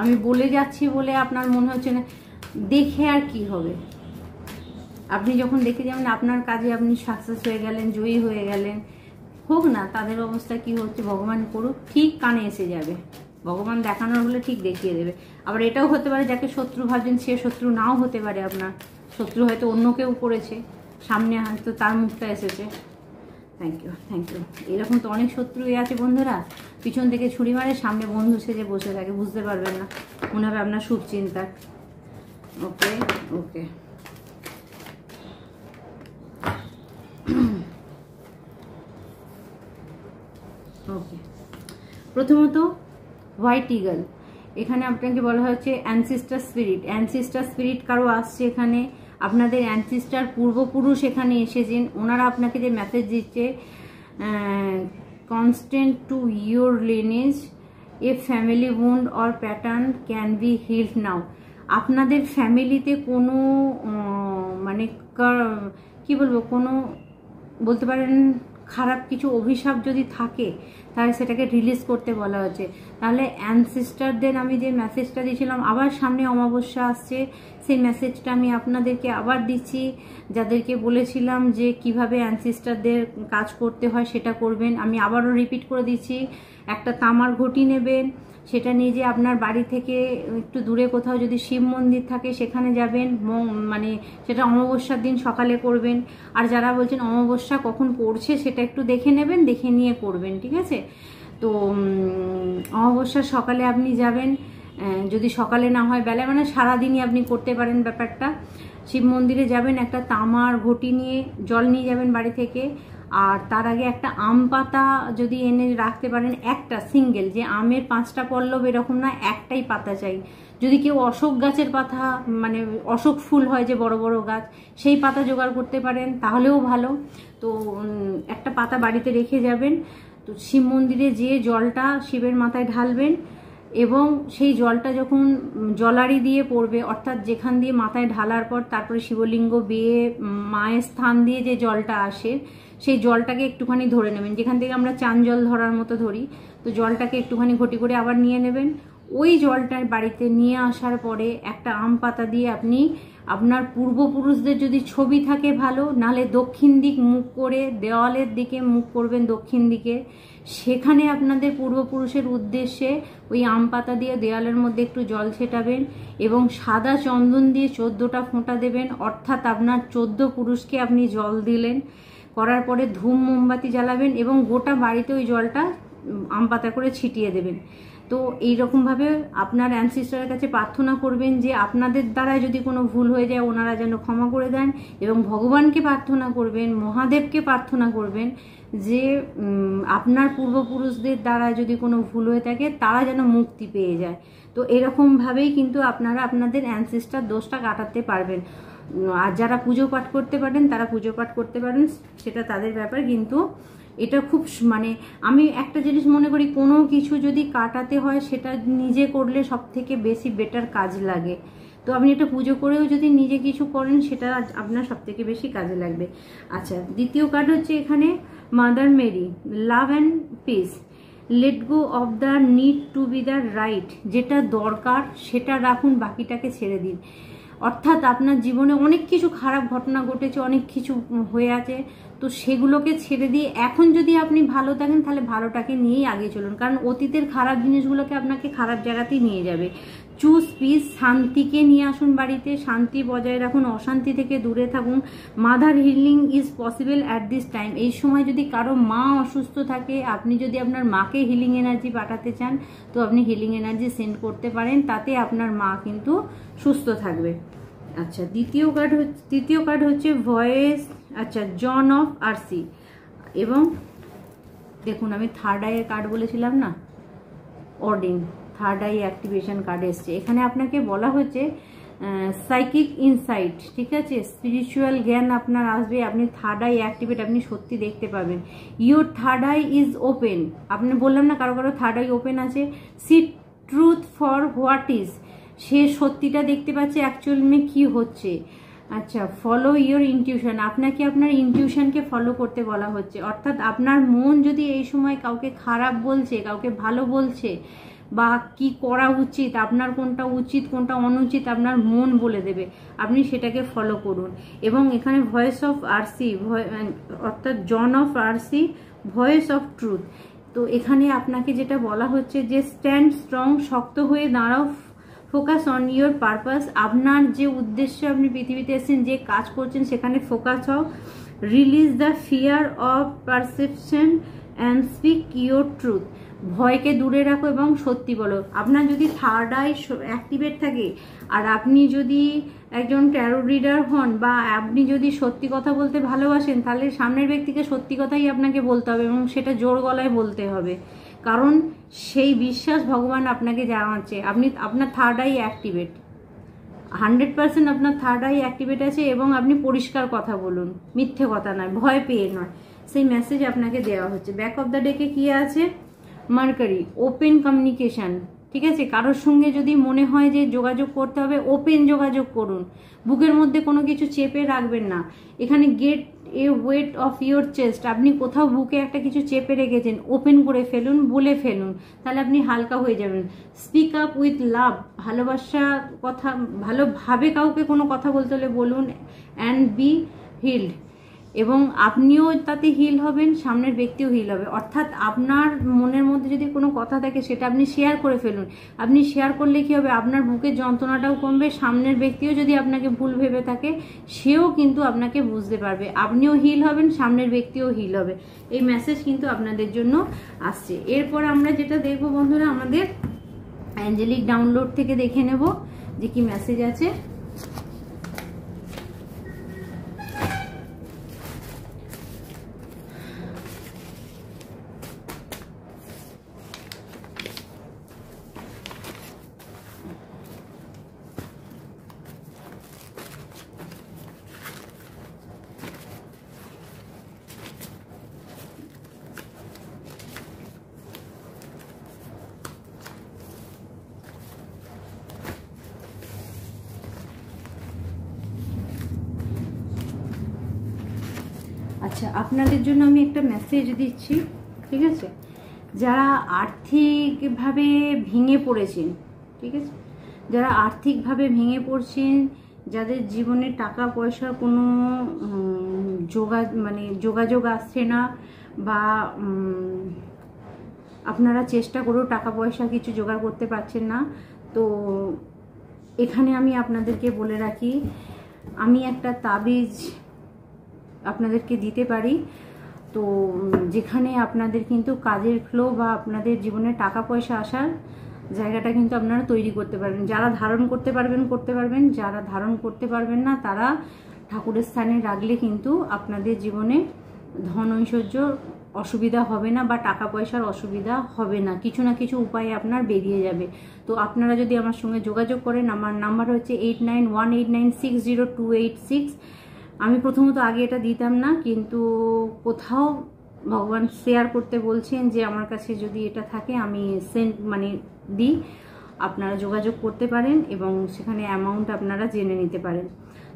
আমি বলে যাচ্ছি বলে আপনার মনে হচ্ছে না, দেখে আর কি হবে, আপনি যখন দেখে যাবেন আপনার কাজে আপনি সাকসেস হয়ে গেলেন, জয়ী হয়ে গেলেন, হোক না তাদের অবস্থা কি হচ্ছে, ভগবান করুক, ঠিক কানে এসে যাবে। ভগবান দেখানোর হলে ঠিক দেখিয়ে দেবে। আবার এটাও হতে পারে যাকে শত্রু ভাবছেন সে শত্রু নাও হতে পারে, আপনার শত্রু হয়তো অন্য কেউ করেছে, সামনে হয়তো তার মুখটা এসেছে। Thank you, thank you. এরকম তো অনেক শত্রুই আছে বন্ধুরা, পিছন থেকে ছুরি মারে, সামনে বন্ধু সেজে বসে থাকে, বুঝতে পারবেন না, মনে হবে আপনার শুভ চিন্তা। ওকে ওকে, ওকে। প্রথমত হোয়াইট ইগল, এখানে আপনাকে বলা হচ্ছে অ্যানসিস্টার স্পিরিট। অ্যানসিস্টার স্পিরিট কারো আসছে এখানে, আপনাদের অ্যানসিস্টার পূর্বপুরুষ এখানে এসেছেন, ওনারা আপনাকে যে মেসেজ দিচ্ছে, constant to your lineage, a family wound or pattern can be healed now. আপনাদের ফ্যামিলিতে কোনো মানে কি বলবো, কোনো বলতে পারেন খারাপ কিছু অভিশাপ যদি থাকে, তাহলে সেটাকে রিলিজ করতে বলা হচ্ছে। তাহলে অ্যানসিস্টারদের আমি যে মেসেজটা দিয়েছিলাম, আবার সামনে অমাবস্যা আসছে, সেই মেসেজটা আমি আপনাদেরকে আবার দিচ্ছি। যাদেরকে বলেছিলাম যে কিভাবে অ্যানসিস্টারদের কাজ করতে হয় সেটা করবেন, আমি আবারও রিপিট করে দিচ্ছি। একটা তামার ঘটি নেবেন, সেটা নিয়ে যে আপনার বাড়ি থেকে একটু দূরে কোথাও যদি শিব মন্দির থাকে সেখানে যাবেন, মানে সেটা অমাবস্যার দিন সকালে করবেন। আর যারা বলছেন অমাবস্যা কখন পড়ছে সেটা একটু দেখে নেবেন, দেখে নিয়ে করবেন, ঠিক আছে? তো অমাবস্যার সকালে আপনি যাবেন, যদি সকালে না হয় বেলায়, মানে সারাদিনই আপনি করতে পারেন ব্যাপারটা। শিব মন্দিরে যাবেন, একটা তামার ঘটি নিয়ে জল নিয়ে যাবেন বাড়ি থেকে। আর তার আগে একটা আম পাতা যদি এনে রাখতে পারেন, একটা সিঙ্গেল, যে আমের 5টা পল্লব এরকম না, একটাই পাতা চাই। যদি কেউ অশোক গাছের পাতা, মানে অশোক ফুল হয় যে বড় বড় গাছ, সেই পাতা জোগাড় করতে পারেন তাহলেও ভালো। তো একটা পাতা বাড়িতে রেখে যাবেন। তো শিব মন্দিরে যে জলটা শিবের মাথায় ঢালবেন, এবং সেই জলটা যখন জলারি দিয়ে পড়বে, অর্থাৎ যেখান দিয়ে মাথায় ঢালার পর তারপরে শিবলিঙ্গ বেয়ে মায়ের স্থান দিয়ে যে জলটা আসে, সেই জলটাকে একটুখানি ধরে নেবেন, যেখান থেকে আমরা চান জল ধরার মতো ধরি। তো জলটাকে একটুখানি ঘটি করে আবার নিয়ে নেবেন। ওই জলটার বাড়িতে নিয়ে আসার পরে একটা আম পাতা দিয়ে আপনি আপনার পূর্বপুরুষদের যদি ছবি থাকে ভালো, নালে দক্ষিণ দিক মুখ করে, দেওয়ালের দিকে মুখ করবেন দক্ষিণ দিকে, সেখানে আপনাদের পূর্বপুরুষের উদ্দেশ্যে ওই আম পাতা দিয়ে দেওয়ালের মধ্যে একটু জল ছেটাবেন এবং সাদা চন্দন দিয়ে 14টা ফোঁটা দেবেন, অর্থাৎ আপনার 14 পুরুষকে আপনি জল দিলেন। করার পরে ধূপ মোমবাতি জ্বালাবেন এবং গোটা বাড়িতে ওই জলটা আম পাতা করে ছিটিয়ে দেবেন। তো এইরকমভাবে আপনার অ্যানসিস্টারের কাছে প্রার্থনা করবেন যে আপনাদের দ্বারা যদি কোনো ভুল হয়ে যায় ওনারা যেন ক্ষমা করে দেন, এবং ভগবানকে প্রার্থনা করবেন, মহাদেবকে প্রার্থনা করবেন যে আপনার পূর্বপুরুষদের দ্বারা যদি কোনো ভুল হয়ে থাকে তারা যেন মুক্তি পেয়ে যায়। তো এরকমভাবেই কিন্তু আপনারা আপনাদের অ্যানসিস্টার দোষটা কাটাতে পারবেন। আর যারা পুজো পাঠ করতে পারেন তারা পুজো পাঠ করতে পারেন, সেটা তাদের ব্যাপার। কিন্তু এটা খুব, মানে আমি একটা জিনিস মনে করি, কোনো কিছু যদি কাটাতে হয় সেটা নিজে করলে সব থেকে বেশি বেটার কাজ লাগে। তো আপনি এটা পুজো করেও যদি নিজে কিছু করেন সেটা আপনার সব থেকে বেশি কাজে লাগবে। আচ্ছা, দ্বিতীয় কার্ড হচ্ছে এখানে Mother Mary, love and peace, let go of the need to be the right. যেটা দরকার সেটা রাখুন, বাকিটাকে ছেড়ে দিন। অর্থাৎ আপনার জীবনে অনেক কিছু খারাপ ঘটনা ঘটেছে, অনেক কিছু হয়ে আছে, তো সেগুলোকে ছেড়ে দিয়ে এখন যদি আপনি ভালো থাকেন তাহলে ভালোটাকে নিয়েই আগে চলুন, কারণ অতীতের খারাপ জিনিসগুলোকে আপনাকে খারাপ জায়গাতেই নিয়ে যাবে। চুজ পিস, শান্তিকে নিয়ে আসুন বাড়িতে, শান্তি বজায় রাখুন, অশান্তি থেকে দূরে থাকুন। Mother healing is possible at this time. এই সময় যদি কারো মা অসুস্থ থাকে, আপনি যদি আপনার মাকে হিলিং এনার্জি পাঠাতে চান তো আপনি হিলিং এনার্জি সেন্ড করতে পারেন, তাতে আপনার মা কিন্তু সুস্থ থাকবে। আচ্ছা, তৃতীয় কার্ড হচ্ছে ভয়েস, আচ্ছা জন অফ আরসি। এবং দেখুন আমি থার্ড আইয়ের কার্ড বলেছিলাম না, অর্ডিন, থার্ড আই অ্যাক্টিভেশন কার্ড এসছে। এখানে আপনাকে বলা হচ্ছে সাইকিক ইনসাইট, ঠিক আছে, স্পিরিচুয়াল জ্ঞান আপনার আসবে, আপনি থার্ড আই অ্যাক্টিভেট, আপনি সত্যি দেখতে পাবেন। Your third eye is open. আপনি বললাম না কারো কারো থার্ড আই ওপেন আছে। See truth for what is, সে সত্যিটা দেখতে পাচ্ছে অ্যাকচুয়ালি কি হচ্ছে। আচ্ছা, ফলো ইওর ইনটিউশন, আপনাকে আপনার ইনটিউশনকে ফলো করতে বলা হচ্ছে। অর্থাৎ আপনার মন যদি এই সময় কাউকে খারাপ বলছে, কাউকে ভালো বলছে, বা কি করা উচিত, আপনার কোনটা উচিত কোনটা অনুচিত আপনার মন বলে দেবে, আপনি সেটাকে ফলো করুন। এবং এখানে ভয়েস অফ আরসি, অর্থাৎ জন of RC, voice of truth. তো এখানে আপনাকে যেটা বলা হচ্ছে যে স্ট্যান্ড স্ট্রং, শক্ত হয়ে দাঁড়াও, ফোকাস অন ইয়োর পারপাস, আপনার যে উদ্দেশ্যে আপনি পৃথিবীতে এসেছেন, যে কাজ করছেন সেখানে ফোকাস হও। Release the fear of perception and speak your truth, ভয়কে দূরে রাখো এবং সত্যি বলো। আপনার যদি থার্ড আই অ্যাক্টিভেট থাকে আর আপনি যদি একজন ট্যারো রিডার হন, বা আপনি যদি সত্যি কথা বলতে ভালোবাসেন, তাহলে সামনের ব্যক্তিকে সত্যি কথাই আপনাকে বলতে হবে এবং সেটা জোর গলায় বলতে হবে, কারণ সেই বিশ্বাস ভগবান আপনাকে জানাচ্ছে। আপনার থার্ড আই অ্যাক্টিভেট, 100% আপনার থার্ড আই অ্যাক্টিভেট আছে, এবং আপনি পরিষ্কার কথা বলুন, মিথ্যে কথা নয়, ভয় পেয়ে নয়, সেই মেসেজ আপনাকে দেওয়া হচ্ছে। ব্যাক অফ দ্য ডেকে কি আছে, মার্কারি, ওপেন কমিউনিকেশন, ঠিক আছে? কারোর সঙ্গে যদি মনে হয় যে যোগাযোগ করতে হবে, ওপেন যোগাযোগ করুন, বুকের মধ্যে কোনো কিছু চেপে রাখবেন না। এখানে gate A weight of your chest, আপনি কোথাও বুকে একটা কিছু চেপে রেখেছেন, ওপেন করে ফেলুন, বলে ফেলুন, তাহলে আপনি হালকা হয়ে যাবেন। স্পিক আপ উইথ লাভ, ভালোবাসা কথা, ভালোভাবে কাউকে কোনো কথা বলতে হলে বলুন। অ্যান্ড বি হিল্ড, এবং আপনিও তাতে হিল হবেন, সামনের ব্যক্তিও হিল হবে। অর্থাৎ আপনার মনের মধ্যে যদি কোনো কথা থাকে সেটা আপনি শেয়ার করে ফেলুন। আপনি শেয়ার করলে কি হবে, আপনার বুকের যন্ত্রণাটাও কমবে, সামনের ব্যক্তিও যদি আপনাকে ভুল ভেবে থাকে সেও কিন্তু আপনাকে বুঝতে পারবে, আপনিও হিল হবেন, সামনের ব্যক্তিও হিল হবে। এই মেসেজ কিন্তু আপনাদের জন্য আসছে। এরপর আমরা যেটা দেখবো বন্ধুরা, আমাদের অ্যাঞ্জেলিক ডাউনলোড থেকে দেখে নেব যে কি মেসেজ আছে। আচ্ছা, আপনাদের জন্য আমি একটা মেসেজ দিচ্ছি, ঠিক আছে? যারা আর্থিকভাবে ভেঙে পড়েছেন, ঠিক আছে, যারা আর্থিকভাবে ভেঙে পড়ছেন, যাদের জীবনে টাকা পয়সার কোনো যোগাযোগ আসছে না, বা আপনারা চেষ্টা করেও টাকা পয়সা কিছু জোগাড় করতে পারছেন না, তো এখানে আমি আপনাদেরকে বলে রাখি, আমি একটা তাবিজ আপনাদেরকে দিতে পারি। তো যেখানে আপনাদের কিন্তু কাজের ফ্লো বা আপনাদের জীবনে টাকা পয়সা আসার জায়গাটা কিন্তু আপনারা তৈরি করতে পারবেন। যারা ধারণ করতে পারবেন করতে পারবেন, যারা ধারণ করতে পারবেন না তারা ঠাকুরের স্থানে রাখলে কিন্তু আপনাদের জীবনে ধন ঐশ্বর্য অসুবিধা হবে না, বা টাকা পয়সার অসুবিধা হবে না, কিছু না কিছু উপায়ে আপনার বেরিয়ে যাবে। তো আপনারা যদি আমার সঙ্গে যোগাযোগ করেন, আমার নাম্বার হচ্ছে 8918960286। আমি প্রথমত আগে এটা দিতাম না, কিন্তু কোথাও ভগবান শেয়ার করতে বলছেন যে আমার কাছে যদি এটা থাকে আমি দিই, আপনারা যোগাযোগ করতে পারেন এবং সেখানে অ্যামাউন্ট আপনারা জেনে নিতে পারেন।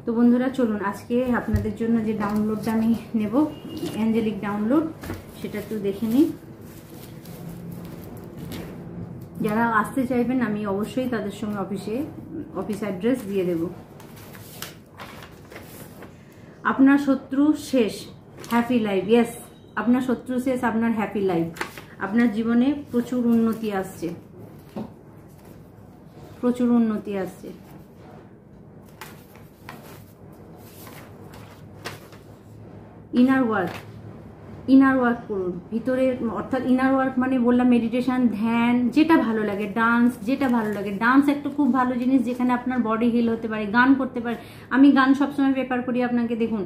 তো বন্ধুরা চলুন আজকে আপনাদের জন্য যে ডাউনলোডটা আমি নেব, অ্যাঞ্জেলিক ডাউনলোড, সেটা একটু দেখে নিই। যারা আসতে চাইবেন আমি অবশ্যই তাদের সঙ্গে অফিস অ্যাড্রেস দিয়ে দেব। আপনার শত্রু শেষ, হ্যাপি লাইফ। ইয়েস, আপনার শত্রু শেষ, আপনার হ্যাপি লাইফ। আপনার জীবনে প্রচুর উন্নতি আসছে, প্রচুর উন্নতি আসছে। ইনার ওয়ার্ক করুন ভিতরে, অর্থাৎ ইনার ওয়ার্ক মানে বললাম মেডিটেশন, ধ্যান, যেটা ভালো লাগে, ডান্স, যেটা ভালো লাগে। ডান্স একটা খুব ভালো জিনিস, যেখানে আপনার বডি হিল হতে পারে, গান করতে পারে। আমি গান সবসময় প্রেফার করি আপনাকে। দেখুন,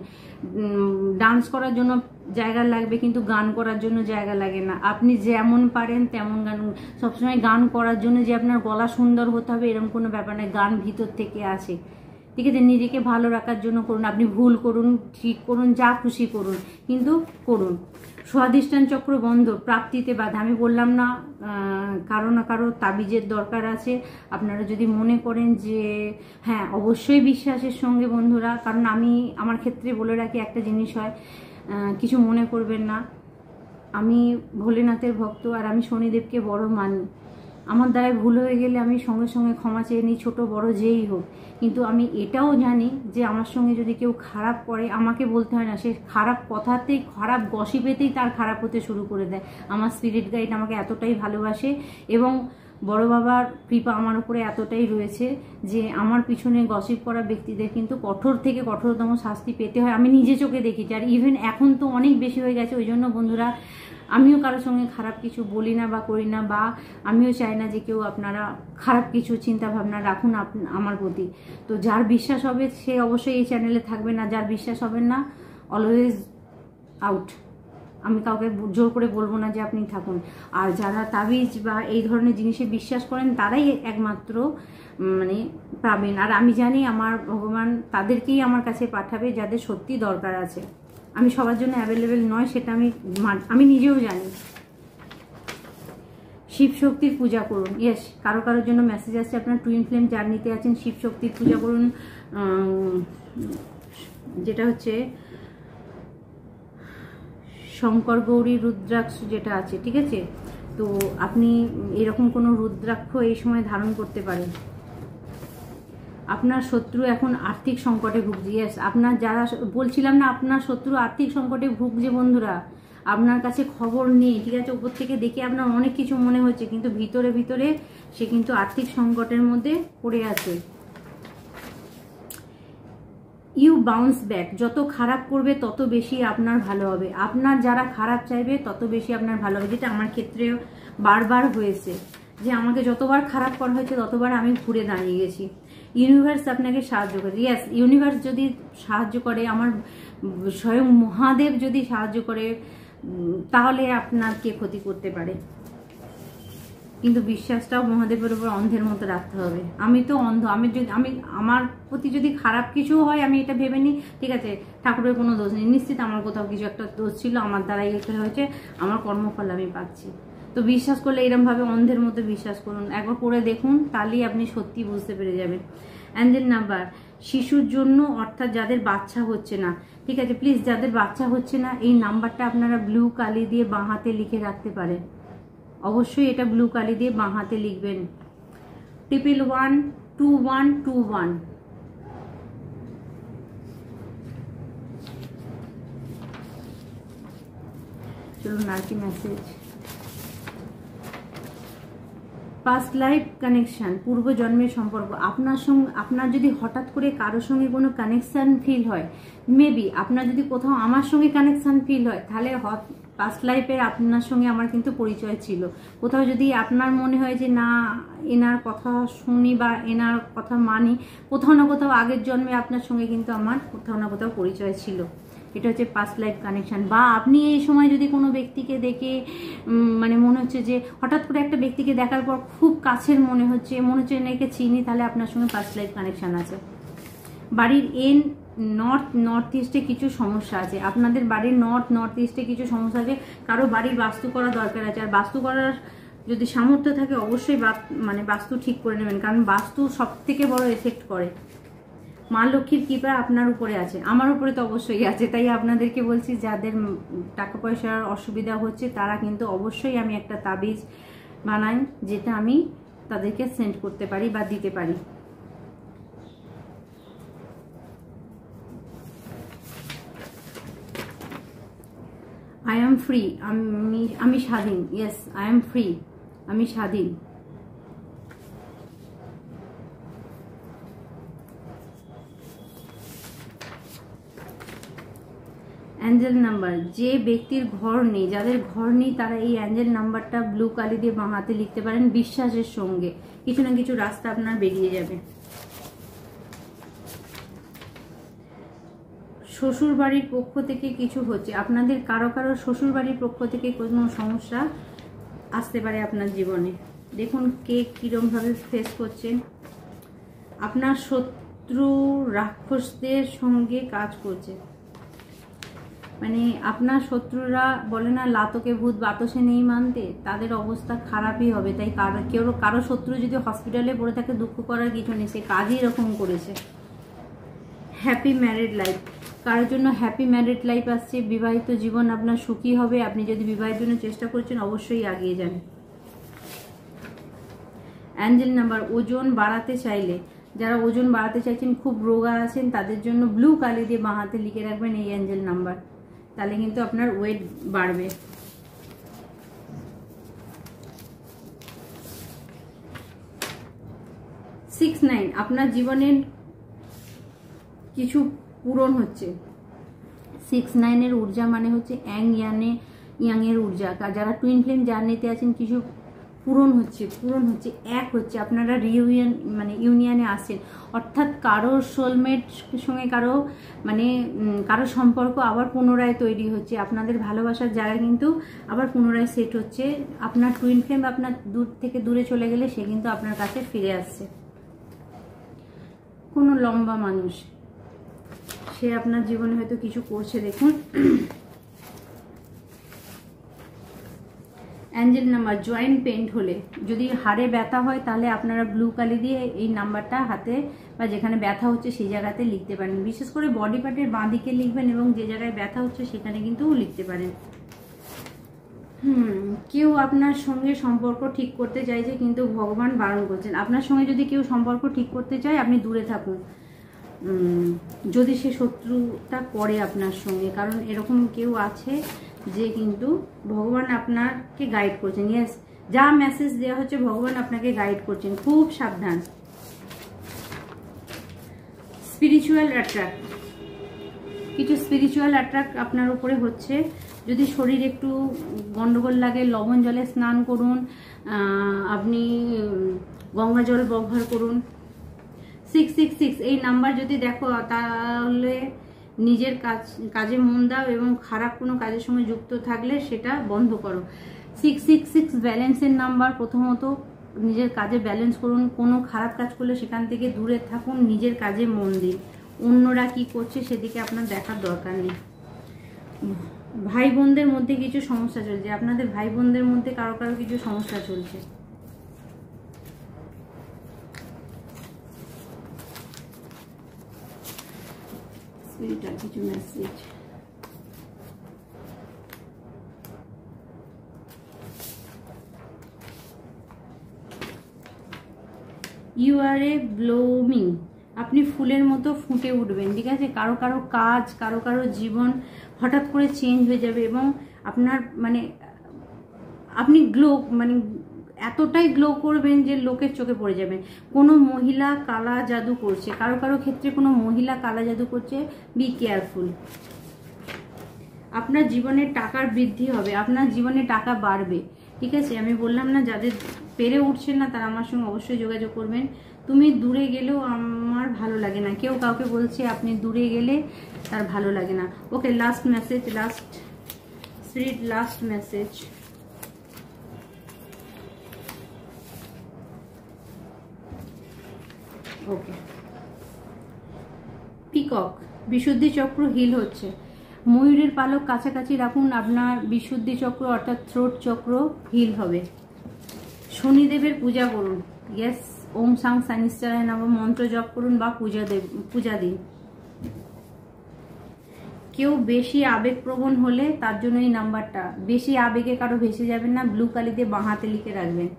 ডান্স করার জন্য জায়গা লাগবে, কিন্তু গান করার জন্য জায়গা লাগে না। আপনি যেমন পারেন তেমন গান, সবসময় গান করার জন্য যে আপনার গলা সুন্দর হতে হবে এরকম কোনো ব্যাপার নয়, গান ভিতর থেকে আসে, ঠিক আছে? নিজেকে ভালো রাখার জন্য করুন, আপনি ভুল করুন, ঠিক করুন, যা খুশি করুন, কিন্তু করুন। স্বাধিষ্ঠান চক্র বন্ধ, প্রাপ্তিতে বাধা। আমি বললাম না কারো না কারো তাবিজের দরকার আছে। আপনারা যদি মনে করেন যে হ্যাঁ, অবশ্যই বিশ্বাসের সঙ্গে বন্ধুরা, কারণ আমি আমার ক্ষেত্রে বলে রাখি একটা জিনিস হয়, কিছু মনে করবেন না, আমি ভোলেনাথের ভক্ত আর আমি শনিদেবকে বড় মানি। আমার দ্বারায় ভুল হয়ে গেলে আমি সঙ্গে সঙ্গে ক্ষমা চেয়ে নিই, ছোটো বড় যেই হোক। কিন্তু আমি এটাও জানি যে আমার সঙ্গে যদি কেউ খারাপ করে, আমাকে বলতে হয় না, সে খারাপ কথাতেই, খারাপ গসিপেতেই তার খারাপ হতে শুরু করে দেয়। আমার স্পিরিট গাইড আমাকে এতটাই ভালোবাসে এবং বড় বাবার কৃপা আমার উপরে এতটাই রয়েছে যে আমার পিছনে গসিপ করা ব্যক্তিদের কিন্তু কঠোর থেকে কঠোরতম শাস্তি পেতে হয়। আমি নিজে চোখে দেখেছি, আর ইভেন এখন তো অনেক বেশি হয়ে গেছে। ওই জন্য বন্ধুরা, আমিও কারোর সঙ্গে খারাপ কিছু বলি না বা করি না, বা আমিও চাই না যে কেউ আপনারা খারাপ কিছু চিন্তা ভাবনা রাখুন আমার প্রতি। তো যার বিশ্বাস হবে সে অবশ্যই এই চ্যানেলে থাকবেন, না যার বিশ্বাস হবে না অলওয়েজ আউট। আমি কাউকে জোর করে বলবো না যে আপনি থাকুন। আর যারা তাবিজ বা এই ধরনের জিনিসে বিশ্বাস করেন তারাই একমাত্র পাবেন। আর আমি জানি আমার ভগবান তাদেরকেই আমার কাছে পাঠাবে যাদের সত্যি দরকার আছে। আমি সবার জন্য অ্যাভেলেবেল নয়, সেটা আমি নিজেও জানি। শিব শক্তির পূজা করুন। ইয়েস, কারো কারোর জন্য মেসেজ আসছে, আপনার টুইন ফ্লেম জার্নিতে আছেন, শিব শক্তির পূজা করুন। যেটা হচ্ছে শঙ্কর গৌরী রুদ্রাক্ষ যেটা আছে, ঠিক আছে? তো আপনি এরকম কোনো রুদ্রাক্ষ এই সময় ধারণ করতে পারেন। আপনার শত্রু এখন আর্থিক সংকটে ভুগছে। ইয়েস, আপনার যারা বলছিলাম না আপনার শত্রু আর্থিক সংকটে ভুগছে বন্ধুরা, আপনার কাছে খবর নেই, ঠিক আছে? উপর থেকে দেখে আপনার অনেক কিছু মনে হচ্ছে, কিন্তু ভিতরে ভিতরে সে কিন্তু আর্থিক সংকটের মধ্যে পড়ে আছে। You bounce back. যত খারাপ করবে তত বেশি আপনার ভালো হবে, আপনার যারা খারাপ চাইবে তত বেশি আপনার ভালো হবে। যেটা আমার ক্ষেত্রে বারবার হয়েছে, যে আমাকে যতবার খারাপ করা হয়েছে ততবার আমি ঘুরে দাঁড়িয়ে গেছি। ইউনিভার্স আপনাকে সাহায্য করে। ইয়েস, ইউনিভার্স যদি সাহায্য করে, আমার স্বয়ং মহাদেব যদি সাহায্য করে, তাহলে আপনার কে ক্ষতি করতে পারে? কিন্তু বিশ্বাসটাও মহাদেবের উপর অন্ধের মতো রাখতে হবে। আমি তো অন্ধ, আমি আমার প্রতি যদি খারাপ কিছু হয় আমি এটা ভেবে নিই, ঠিক আছে ঠাকুরের কোনো দোষ নেই, নিশ্চিত আমার কোথাও কিছু একটা দোষ ছিল, আমার দ্বারাই এটা হয়েছে, আমার কর্মফল আমি পাচ্ছি। তো বিশ্বাস করলে এরমভাবে অন্ধের মতো বিশ্বাস করুন, একবার করে দেখুন, তাহলেই আপনি সত্যি বুঝতে পেরে যাবেন। অ্যাঞ্জেল নাম্বার শিশুর জন্য, অর্থাৎ যাদের বাচ্চা হচ্ছে না, ঠিক আছে, প্লিজ যাদের বাচ্চা হচ্ছে না এই নাম্বারটা আপনারা ব্লু কালি দিয়ে বাঁ হাতে লিখে রাখতে পারেন। অবশ্যই এটা ব্লু কালি দিয়ে বাঁ হাতে লিখবেন, 112121। চলুন আর কি মেসেজ। পাস্ট লাইফ কানেকশন, পূর্ব জন্মের সম্পর্ক। আপনার সঙ্গে, আপনার যদি হঠাৎ করে কারোর সঙ্গে কোনো কানেকশন ফিল হয়, মেবি আপনার যদি কোথাও আমার সঙ্গে কানেকশন ফিল হয়, তাহলে পাস্ট লাইফের আপনার সঙ্গে আমার কিন্তু পরিচয় ছিল। কোথাও যদি আপনার মনে হয় যে না এনার কথা শুনি বা এনার কথা মানি, কোথাও না কোথাও আগের জন্মে আপনার সঙ্গে কিন্তু আমার কোথাও না কোথাও পরিচয় ছিল। এটা হচ্ছে পাস্ট লাইফ কানেকশন। বা আপনি এই সময় যদি কোনো ব্যক্তিকে দেখে মানে মনে হচ্ছে যে হঠাৎ করে একটা ব্যক্তিকে দেখার পর খুব কাছের মনে হচ্ছে এনাকে চিনি, তাহলে আপনার সঙ্গে পাস্ট লাইফ কানেকশন আছে। বাড়ির নর্থ ইস্টে কিছু সমস্যা আছে, আপনাদের বাড়ির নর্থ ইস্টে কিছু সমস্যা আছে, কারো বাড়ির বাস্তু করা দরকার আছে। আর বাস্তু করার যদি সামর্থ্য থাকে অবশ্যই মানে বাস্তু ঠিক করে নেবেন, কারণ বাস্তু সব থেকে বড় এফেক্ট করে। মা লক্ষ্মীর কৃপা আপনার উপরে আছে, আমার উপরে তো অবশ্যই আছে। তাই আপনাদেরকে বলছি, যাদের টাকা পয়সার অসুবিধা হচ্ছে তারা কিন্তু অবশ্যই আমি একটা তাবিজ বানাই, যেটা আমি তাদেরকে সেন্ড করতে পারি বা দিতে পারি। আই এম ফ্রি, আমি স্বাধীন। ইয়েস, আই এম ফ্রি, আমি স্বাধীন। অ্যাঞ্জেল নাম্বার, যে ব্যক্তির ঘর নেই, যাদের ঘর নেই, তারা এই অ্যাঞ্জেল নাম্বারটা ব্লু কালি দিয়ে বাঁ হাতে লিখতে পারেন। বিশ্বাসের সঙ্গে কিছু না কিছু রাস্তা আপনার বেরিয়ে যাবে। শ্বশুর বাড়ির পক্ষ থেকে কিছু হচ্ছে, আপনাদের কারো শ্বশুর বাড়ির পক্ষ থেকে কোনো সমস্যা আসতে পারে আপনার জীবনে। দেখুন কে কিরমভাবে ফেস করছেন। আপনার শত্রু রাক্ষসদের সঙ্গে কাজ করছে, মানে আপনার শত্রুরা বলে না লাতকে ভূত বাতসে নেই মানতে, তাদের অবস্থা খারাপই হবে। তাই কারো শত্রু যদি হসপিটালে পড়ে থাকে দুঃখ করার কিছু নেই, সে কাজই এরকম করেছে। হ্যাপি ম্যারিড লাইফ, কারোর জন্য হ্যাপি ম্যারিড লাইফ আসছে, বিবাহিত জীবন আপনার সুখী হবে। আপনি যদি বিবাহের জন্য চেষ্টা করছেন অবশ্যই এগিয়ে যান। অ্যাঞ্জেল নাম্বার, ওজন বাড়াতে চাইলে, যারা ওজন বাড়াতে চাইছেন, খুব রোগা আছেন, তাদের জন্য ব্লু কালি দিয়ে বাঁ হাতে লিখে রাখবেন এই অ্যাঞ্জেল নাম্বার, তাহলে কিন্তু আপনার ওয়েট বাড়বে। সিক্স 9, আপনার জীবনের কিছু পূরণ হচ্ছে। 6 9 ঊর্জা মানে হচ্ছে ইয়াং এর ঊর্জা। যারা টুইন ফ্লেম জার্নিতে আছেন কিছু পূরণ হচ্ছে, এক হচ্ছে, আপনারা রিউনিয়ন মানে ইউনিয়নে আসেন, অর্থাৎ কারো সোলমেট সঙ্গে কারো সম্পর্ক আবার পুনরায় তৈরি হচ্ছে। আপনাদের ভালোবাসার জায়গা কিন্তু আবার পুনরায় সেট হচ্ছে। আপনার টুইন ফ্লেম আপনার দূর থেকে দূরে চলে গেলে সে কিন্তু আপনার কাছে ফিরে আসছে। কোনো লম্বা মানুষ, সে আপনার জীবনে হয়তো কিছু করছে। দেখুন অ্যাঞ্জেল নাম্বার জয়েন্ট পেইন্ট হলে, যদি হাড়ে ব্যথা হয় তাহলে আপনারা ব্লু কালি দিয়ে এই নাম্বারটা হাতে বা যেখানে ব্যথা হচ্ছে সেই জায়গাতে লিখতে পারেন। বিশেষ করে বডি পার্টের বাঁ দিকে লিখবেন এবং যে জায়গায় ব্যথা হচ্ছে সেখানে কিন্তু লিখতে পারেন। কেউ আপনার সঙ্গে সম্পর্ক ঠিক করতে চাইছে কিন্তু ভগবান বারণ করছেন। আপনার সঙ্গে যদি কেউ সম্পর্ক ঠিক করতে চায় আপনি দূরে থাকুন, যদি সে শত্রুতা করে আপনার সঙ্গে, কারণ এরকম কেউ আছে যে কিন্তু ভগবান আপনাকে গাইড করছেন। ইয়েস, যা মেসেজ দেওয়া হচ্ছে ভগবান আপনাকে গাইড করছেন, খুব সাবধান। স্পিরিচুয়াল অ্যাট্রাক্ট, কিছু স্পিরিচুয়াল অ্যাট্রাক্ট আপনার উপরে হচ্ছে। যদি শরীর একটু গন্ডগোল লাগে লবণ জলে স্নান করুন, আপনি গঙ্গা জল ব্যবহার করুন। 666 এই নাম্বার যদি দেখো তাহলে নিজের কাজে মন দাও এবং খারাপ কোনো কাজের সঙ্গে যুক্ত থাকলে সেটা বন্ধ করো। 666 ব্যালেন্সের নাম্বার। প্রথমত নিজের কাজে ব্যালেন্স করুন, কোনো খারাপ কাজ করলে সেখান থেকে দূরে থাকুন, নিজের কাজে মন দিন, অন্যরা কি করছে সেদিকে আপনার দেখার দরকার নেই। ভাই বোনদের মধ্যে কিছু সমস্যা চলছে, আপনাদের ভাই বোনদের মধ্যে কারো কারো কিছু সমস্যা চলছে। স্পিরিটাল কিছু মেসেজ। ইউ আর এ ব্লোমিং, আপনি ফুলের মতো ফুটে উঠবেন, ঠিক আছে। কারো কারো কাজ, কারো কারো জীবন হঠাৎ করে চেঞ্জ হয়ে যাবে এবং আপনার মানে আপনি গ্লো মানে এতটাই গ্লো করবেন যে লোকের চোখে পড়ে যাবেন। কোনো মহিলা কালা জাদু করছে, কারো কারো ক্ষেত্রে কোনো মহিলা কালা জাদু করছে, বি কেয়ারফুল। আপনার জীবনে টাকার বৃদ্ধি হবে, আপনার জীবনে টাকা বাড়বে, ঠিক আছে। আমি বললাম না, যাদের পেরে উঠছেন না তারা আমার সঙ্গে অবশ্যই যোগাযোগ করবেন। তুমি দূরে গেলেও আমার ভালো লাগে না, কেউ কাউকে বলছে আপনি দূরে গেলে তার ভালো লাগে না। Okay, last message, last spirit, last message. Okay, peacock, Vishuddhi chakra heal হচ্ছে। ময়ূরের পালক কাছাকাছি রাখুন, আপনার বিশুদ্ধি চক্র অর্থাৎ থ্রোট চক্র হিল হবে। শনিদেবের পূজা করুন, ইয়েস, ওম সাং শনিশ্চরায় নমঃ মন্ত্র জপ করুন বা পূজা দিন। কেউ বেশি আবেগপ্রবণ হলে তার জন্য এই নাম্বারটা, বেশি আবেগে কারো ভেসে যাবেন না, ব্লু কালিতে বাঁ হাতে লিখে রাখবেন।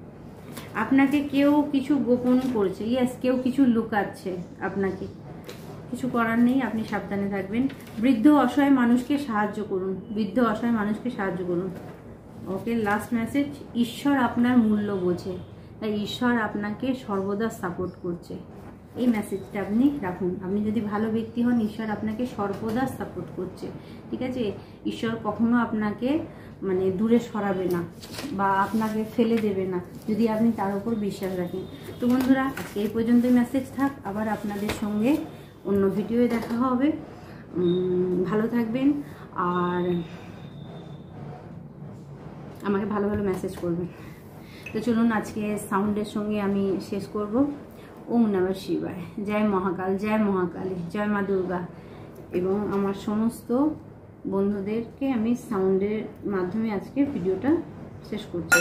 আপনাকে কেউ কিছু গোপন করছে, ইয়েস, কেউ কিছু লুকাচ্ছে আপনাকে, কিছু করার নেই, আপনি সাবধানে থাকবেন। বৃদ্ধ অসহায় মানুষকে সাহায্য করুন, বৃদ্ধ অসহায় মানুষকে সাহায্য করুন। ওকে, লাস্ট মেসেজ, ঈশ্বর আপনার মূল্য বোঝে, তাই ঈশ্বর আপনাকে সর্বদা সাপোর্ট করছে। এই মেসেজটা আপনি রাখুন। আপনি যদি ভালো ব্যক্তি হন, ঈশ্বর আপনাকে সর্বদা সাপোর্ট করছে, ঠিক আছে। ঈশ্বর কখনো আপনাকে মানে দূরে সরাবে না বা আপনাকে ফেলে দেবে না যদি আপনি তার উপর বিশ্বাস রাখেন। তো বন্ধুরা, আজকে এই পর্যন্ত মেসেজ থাক, আবার আপনাদের সঙ্গে অন্য ভিডিওয়ে দেখা হবে। ভালো থাকবেন আর আমাকে ভালো ভালো মেসেজ করবেন। তো চলুন আজকে সাউন্ডের সঙ্গে আমি শেষ করব। ওম নমঃ শিবায়, জয় মহাকাল, জয় মহাকালী, জয় মা দুর্গা। এবং আমার সমস্ত বন্ধুদেরকে আমি সাউন্ডের মাধ্যমে আজকে ভিডিওটা শেষ করছি।